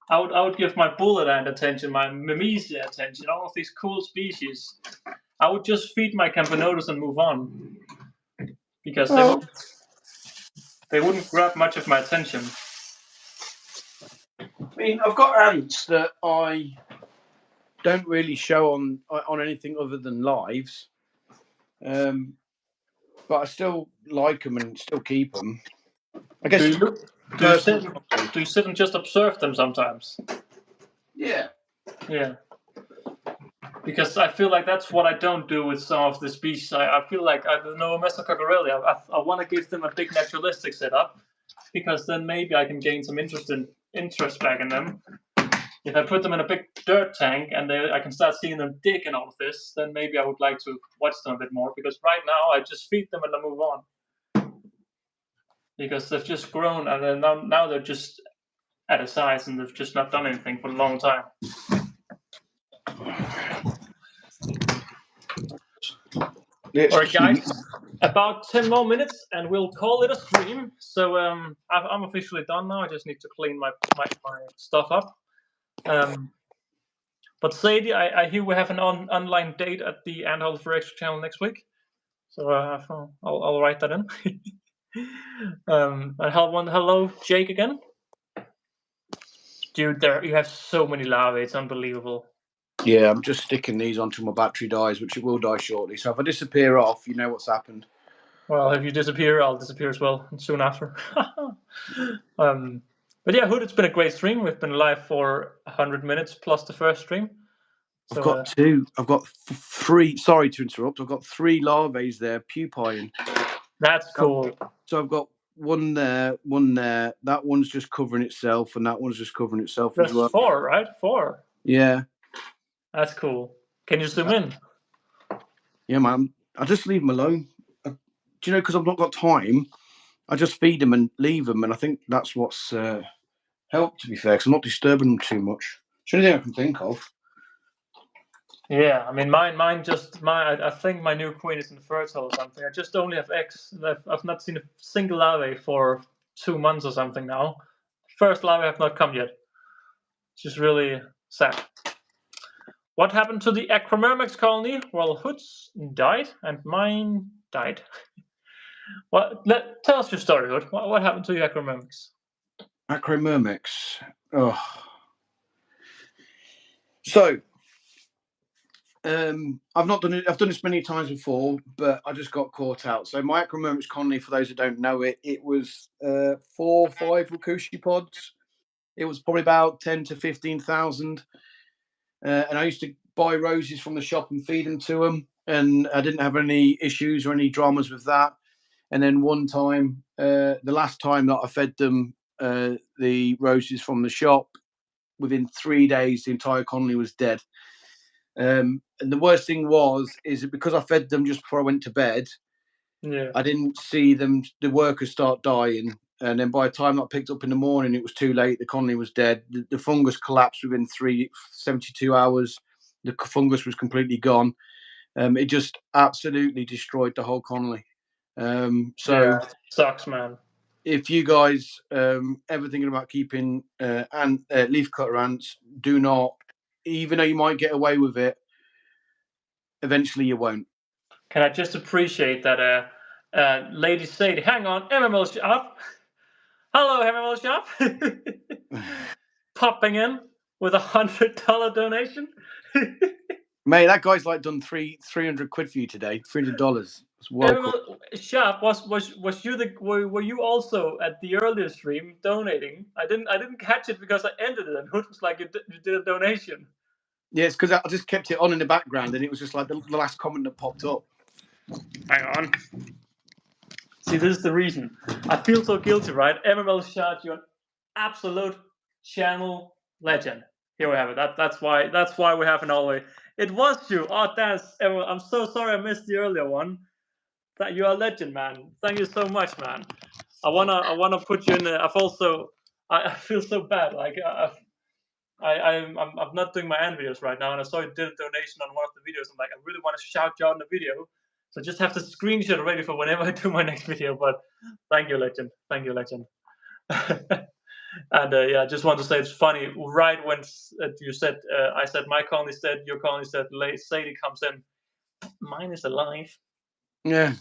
I would give my bullet ant attention, my Mimisia attention, all of these cool species. I would just feed my Campanotus and move on, because they wouldn't grab much of my attention. I mean, I've got ants that I don't really show on anything other than lives, but I still like them and still keep them. I guess. Do you sit and just observe them sometimes? Yeah. Yeah. Because I feel like that's what I don't do with some of the species. I feel like I don't know Mr. Cockerelli. I want to give them a big naturalistic setup, because then maybe I can gain some interest back in them. If I put them in a big dirt tank and I can start seeing them dig and all of this, then maybe I would like to watch them a bit more. Because right now I just feed them and I move on. Because they've just grown, and then now they're just at a size and they've just not done anything for a long time. Alright, guys, about 10 more minutes and we'll call it a stream. So I'm officially done now. I just need to clean my stuff up. But Sadie, I hear we have an online date at the Anthold for Extra channel next week. So I'll write that in. And hello, Jake again. Dude, you have so many larvae. It's unbelievable. Yeah, I'm just sticking these onto my battery dies, which it will die shortly. So if I disappear off, you know what's happened. Well, if you disappear, I'll disappear as well soon after. But yeah, Hood, it's been a great stream. We've been live for 100 minutes plus the first stream. I've got two. I've got three. Sorry to interrupt. I've got 3 larvae there pupilling. That's cool. So I've got one there, one there. That one's just covering itself, and that one's just covering itself as well. 4, right? 4. Yeah. That's cool. Can you zoom in? Yeah, man. I just leave them alone. Do you know, because I've not got time, I just feed them and leave them, and I think that's what's helped, to be fair, because I'm not disturbing them too much. It's the only thing I can think of. Yeah, I mean, I think my new queen is infertile or something. I just only have eggs. I've not seen a single larvae for 2 months or something now. First larvae have not come yet. It's just really sad. What happened to the Acromyrmex colony? Well, Hood's died and mine died. Tell us your story, Hood. What happened to the Acromyrmex? Acromyrmex. Oh. So, I've not done it. I've done this many times before, but I just got caught out. So my Acromyrmex colony, for those that don't know it, it was 4 or 5 Rakushi pods. It was probably about 10 to 15,000. And I used to buy roses from the shop and feed them to them. And I didn't have any issues or any dramas with that. And then one time, the last time that I fed them the roses from the shop, within 3 days, the entire colony was dead. And the worst thing is that because I fed them just before I went to bed, I didn't see the workers start dying. And then by the time I picked up in the morning, it was too late. The colony was dead. The fungus collapsed within 72 hours. The fungus was completely gone. It just absolutely destroyed the whole colony. So it sucks, man. If you guys ever thinking about keeping leaf cutter ants, do not, even though you might get away with it, eventually you won't. Can I just appreciate that Lady Sadie, hang on, MML Shop. Hello, MML Shop. Popping in with $100 donation. Mate, that guy's like done 300 quid for you today. $300. It's welcome. Shop, was you were you also at the earlier stream donating? I didn't catch it because I ended it and Hood was like, you did a donation. Yeah, it's because I just kept it on in the background and it was just like the last comment that popped up. Hang on. See, this is the reason. I feel so guilty, right? MML Shot, you're an absolute channel legend. Here we have it. That's why we have an always. It was you. Oh, I'm so sorry I missed the earlier one. That you're a legend, man. Thank you so much, man. I wanna put you in. I feel so bad. Like I'm not doing my end videos right now, and I saw you did a donation on one of the videos. I'm like, I really want to shout you out in the video, so I just have the screenshot ready for whenever I do my next video. But thank you, legend. Thank you, legend. And I just want to say it's funny. Right when you said, I said my colony's dead, your colony's dead. Sadie comes in. Mine is alive. Yeah.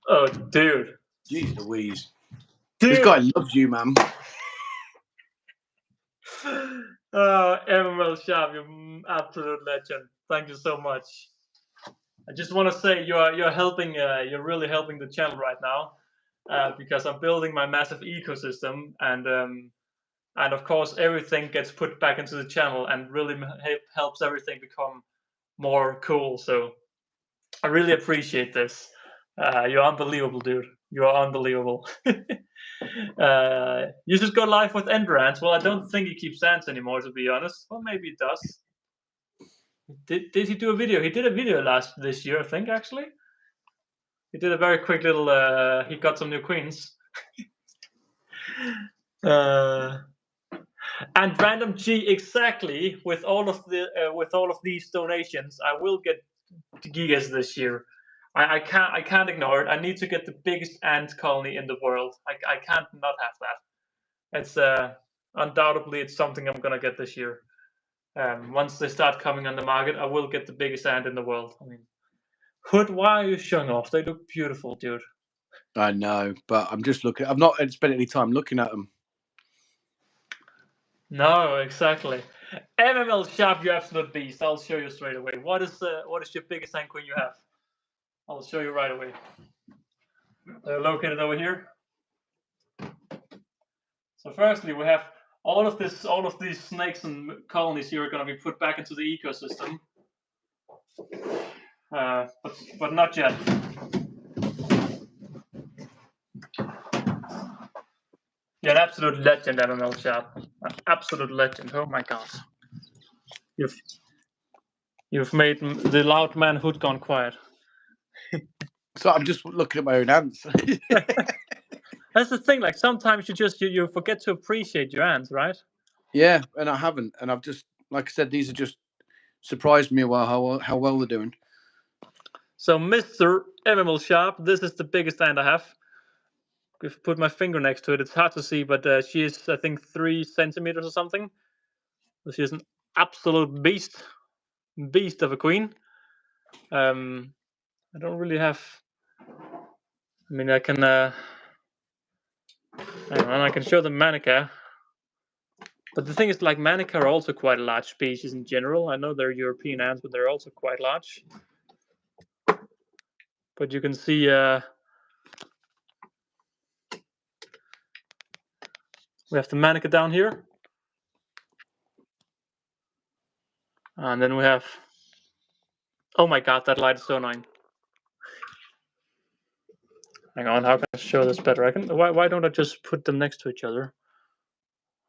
Oh, dude. Jeez Louise. Dude. This guy loves you, man. Oh, MML Shop, you're an absolute legend. Thank you so much. I just want to say you're helping. You're really helping the channel right now, because I'm building my massive ecosystem, and of course everything gets put back into the channel and really helps everything become more cool. So I really appreciate this. You're unbelievable, dude. You are unbelievable. You should go live with Ender Ants. Well, I don't think he keeps ants anymore, to be honest. Well, maybe he does. Did he do a video? He did a video this year, I think, actually. He did a very quick little. He got some new queens. And Random G, exactly. With all of these donations, I will get gigas this year. I can't ignore it. I need to get the biggest ant colony in the world. I can't not have that. It's undoubtedly it's something I'm gonna get this year. Once they start coming on the market, I will get the biggest ant in the world. I mean, Hood, why are you showing off? They look beautiful, dude. I know, but I'm just looking. I've not spent any time looking at them. No, exactly. MML Sharp, you absolute beast. I'll show you straight away. What is your biggest ant queen you have? I'll show you right away. They're located over here. So firstly, we have all of these snakes and colonies here are going to be put back into the ecosystem, but not yet. You're an absolute legend, MML Sharp. An absolute legend. Oh my god. You've made the loud man Hood gone quiet. So I'm just looking at my own ants. That's the thing. Like sometimes you forget to appreciate your ants, right? Yeah, and I haven't, and I've just, like I said, these are just surprised me how well they're doing. So, Mr. MML Sharp, this is the biggest ant I have. If I put my finger next to it, it's hard to see, but she is, I think, 3 centimeters or something. So she is an absolute beast of a queen. I don't really have. I mean, I can. Hang on, I can show the manica. But the thing is, like, manica are also quite a large species in general. I know they're European ants, but they're also quite large. But you can see. We have the manica down here. And then we have. Oh my god, that light is so annoying. Hang on, how can I show this better? Why don't I just put them next to each other?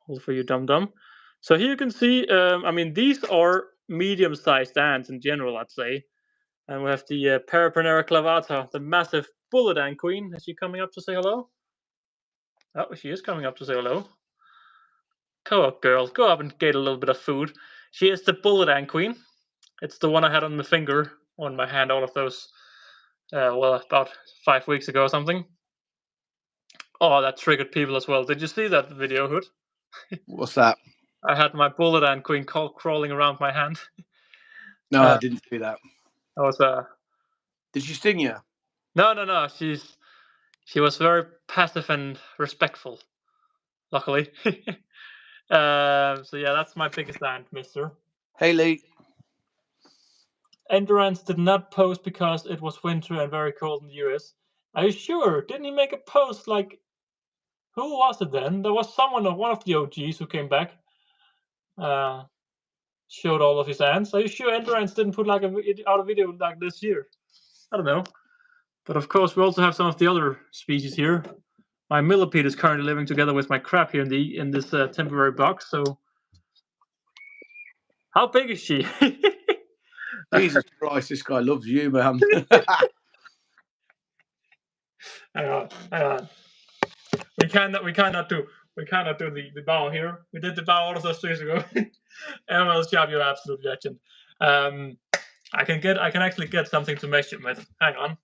Hold for you, dum-dum. So here you can see, I mean, these are medium-sized ants in general, I'd say. And we have the Paraponera clavata, the massive bullet ant queen. Is she coming up to say hello? Oh, she is coming up to say hello. Go up, girl. Go up and get a little bit of food. She is the bullet ant queen. It's the one I had on my finger, on my hand, all of those, about 5 weeks ago or something. Oh, that triggered people as well. Did you see that video, Hood? What's that? I had my bullet ant queen crawling around my hand. No, I didn't see that. I was Did she sting you? No. She was very passive and respectful. Luckily. So yeah, that's my biggest ant, Mister. Hey, Lee. Endurance did not post because it was winter and very cold in the US. Are you sure? Didn't he make a post like? Who was it then? There was someone, one of the OGs, who came back. Showed all of his ants. Are you sure Endurance didn't put like out a video like this year? I don't know. But of course, we also have some of the other species here. My millipede is currently living together with my crab here in this temporary box. So, how big is she? Jesus Christ, this guy loves you, man. hang on. We cannot do the bow here. We did the bow all of those days ago. ML's job, you're absolute legend. I can actually get something to measure with. Hang on.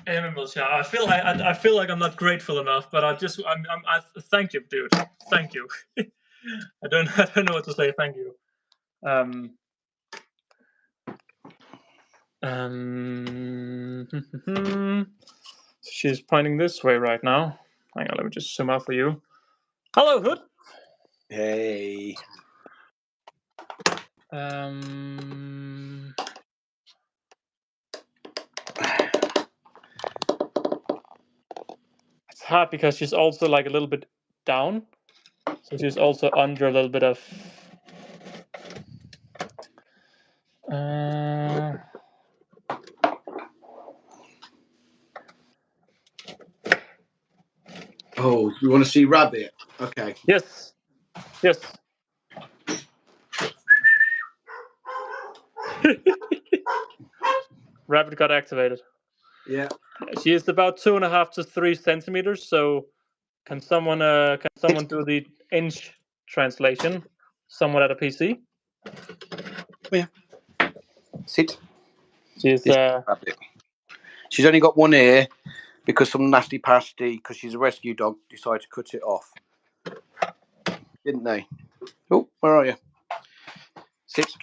Animals, yeah. I feel like I'm not grateful enough, but I thank you, dude. Thank you. I don't know what to say. Thank you. She's pointing this way right now. Hang on, let me just zoom out for you. Hello, Hood. Hey. It's hard because she's also like a little bit down, so she's also under a little bit of. Oh, you want to see Rabbit? Okay. Yes. Rabbit got activated. Yeah. She is about 2.5 to 3 centimeters. So, can someone do the inch translation? Someone at a PC? Yeah. Sit. She's She's only got one ear because some nasty pasty, because she's a rescue dog, decided to cut it off. Didn't they? Oh, where are you? 6.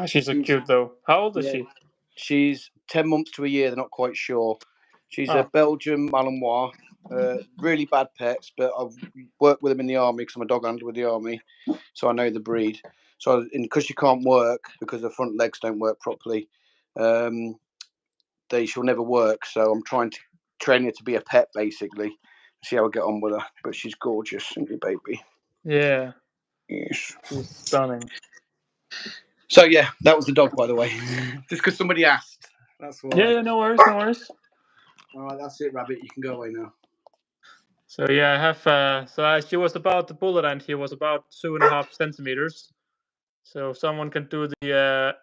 She's so cute though. How old is Yeah. she? She's 10 months to a year. They're not quite sure. She's a Oh. Belgian Malinois. Really bad pets, but I've worked with them in the army because I'm a dog handler with the army, so I know the breed. So because she can't work because her front legs don't work properly, she'll never work. So I'm trying to train her to be a pet, basically. See how I get on with her. But she's gorgeous, isn't she, baby? Yeah. Yes. She's stunning. So yeah, that was the dog, by the way. Just because somebody asked. That's why. Yeah, no worries, no worries. All right, that's it, Rabbit. You can go away now. So yeah, I have. She was about the bullet end here was about 2.5 centimeters. So if someone can do the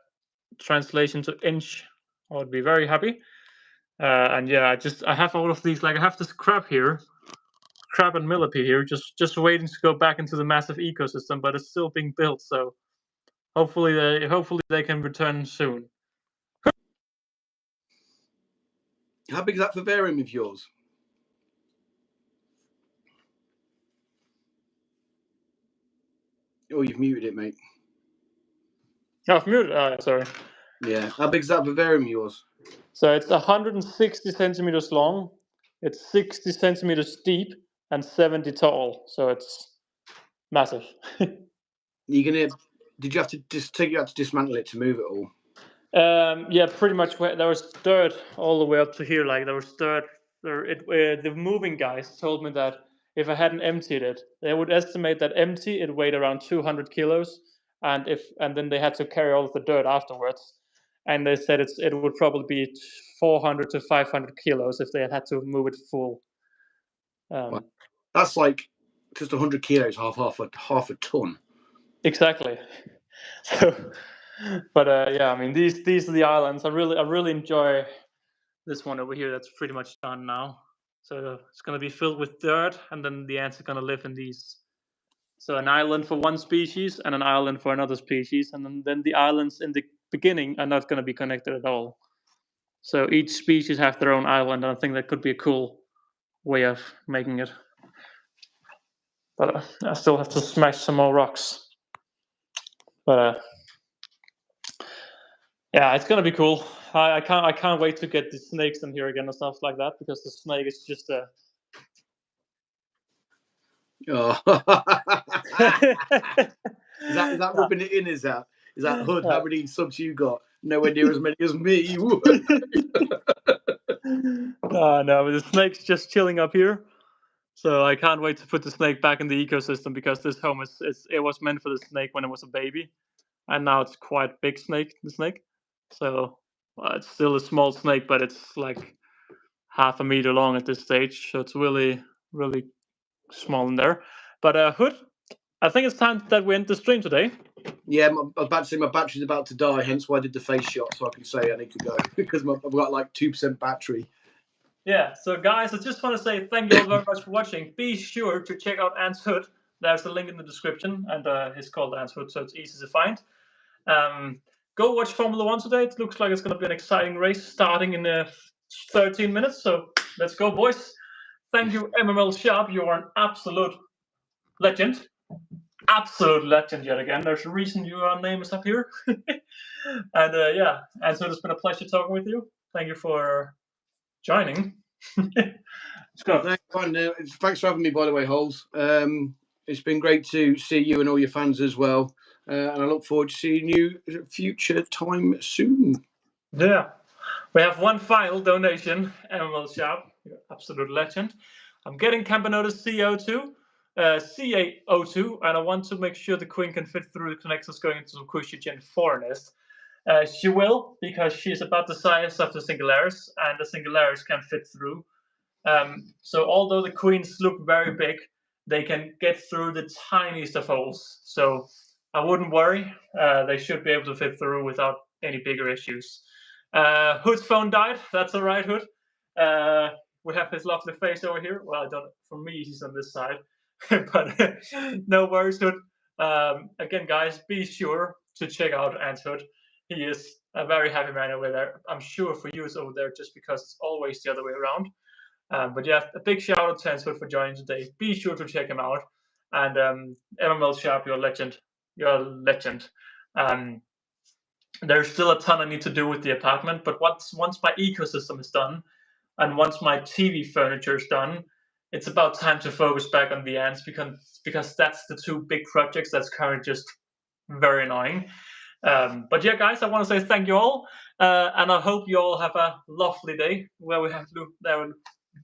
translation to inch, I would be very happy. And yeah, I have all of these. Like I have this crab here, crab and millipede here, just waiting to go back into the massive ecosystem, but it's still being built. So hopefully they can return soon. How big is that vivarium of yours? Oh, you've muted it, mate. Oh, I've muted. Sorry. Yeah. How big is that vivarium of yours? So it's 160 centimeters long, it's 60 centimeters deep, and 70 tall. So it's massive. Did you have to just take you out to dismantle it to move it all? Yeah, pretty much. There was dirt all the way up to here. Like there was dirt. The moving guys told me that if I hadn't emptied it, they would estimate that empty it weighed around 200 kilos, and then they had to carry all of the dirt afterwards. And they said it would probably be 400 to 500 kilos if they had to move it full. Wow. That's like just 100 kilos, half a ton. Exactly. So, but yeah, I mean these are the islands. I really enjoy this one over here. That's pretty much done now. So it's gonna be filled with dirt, and then the ants are gonna live in these. So an island for one species and an island for another species, and then the islands in the beginning are not gonna be connected at all. So each species have their own island, and I think that could be a cool way of making it. But I still have to smash some more rocks. But yeah, it's gonna be cool. I can't wait to get the snakes in here again and stuff like that because the snake is just a. Oh. Is that rubbing it in? Is that Hood? How many subs you got? Nowhere near as many as me. No, but the snake's just chilling up here. So I can't wait to put the snake back in the ecosystem because this home it was meant for the snake when it was a baby, and now it's quite big snake. The snake, so it's still a small snake, but it's like half a meter long at this stage. So it's really small in there. But Hood, I think it's time that we end the stream today. Yeah, I'm about to say my battery's about to die, hence why I did the face shot, so I can say I need to go because I've got like 2% battery. Yeah, so guys, I just want to say thank you all very much for watching. Be sure to check out Ant's Hood. There's a link in the description, and he's called Ant's Hood, so it's easy to find. Go watch Formula 1 today. It looks like it's going to be an exciting race starting in 13 minutes, so let's go, boys. Thank you, MML Sharp. You are an absolute legend. Absolute legend yet again. There's a reason your name is up here. And yeah, Ant's Hood, it's been a pleasure talking with you. Thank you for joining. Let's go. Thanks for having me, by the way, Holes. It's been great to see you and all your fans as well. And I look forward to seeing you future time soon. Yeah. We have one final donation, MML Sharp, absolute legend. I'm getting Campanota's CO2, CA02, and I want to make sure the Queen can fit through the connectors going into the Cushigen Foreignist. She will, because she's about the size of the Singularis, and the Singularis can fit through. So although the queens look very big, they can get through the tiniest of holes. So I wouldn't worry. They should be able to fit through without any bigger issues. Hood's phone died. That's all right, Hood. We have his lovely face over here. Well, I don't. For me, he's on this side, but no worries, Hood. Again, guys, be sure to check out Ant's Hood. He is a very happy man over there. I'm sure for you it's over there just because it's always the other way around. But yeah, a big shout out to Ant's Hood for joining today. Be sure to check him out. And MML Sharp, you're a legend. You're a legend. There's still a ton I need to do with the apartment, but once my ecosystem is done, and once my TV furniture is done, it's about time to focus back on the ants, because that's the two big projects that's currently just very annoying. But yeah, guys, I want to say thank you all, and I hope you all have a lovely day. Where we have to there,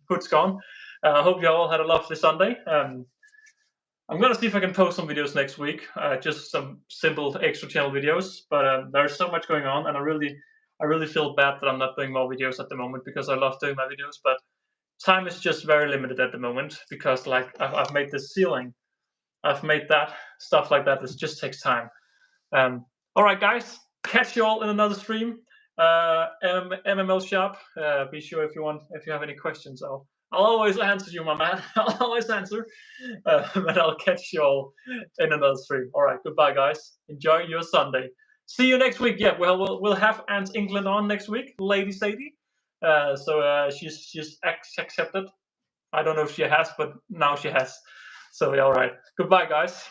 Hood's gone. I hope you all had a lovely Sunday. I'm gonna see if I can post some videos next week, just some simple extra channel videos. But there's so much going on, and I really feel bad that I'm not doing more videos at the moment, because I love doing my videos, but time is just very limited at the moment, because like I've made this ceiling, I've made that stuff like that. It just takes time. All right, guys, catch you all in another stream. MML shop. Be sure if you have any questions, I'll always answer you, my man. I'll always answer. But I'll catch you all in another stream. All right, goodbye, guys. Enjoy your Sunday. See you next week. Yeah, well, we'll have Aunt England on next week, Lady Sadie. So she's accepted. I don't know if she has, but now she has. So all right, goodbye, guys.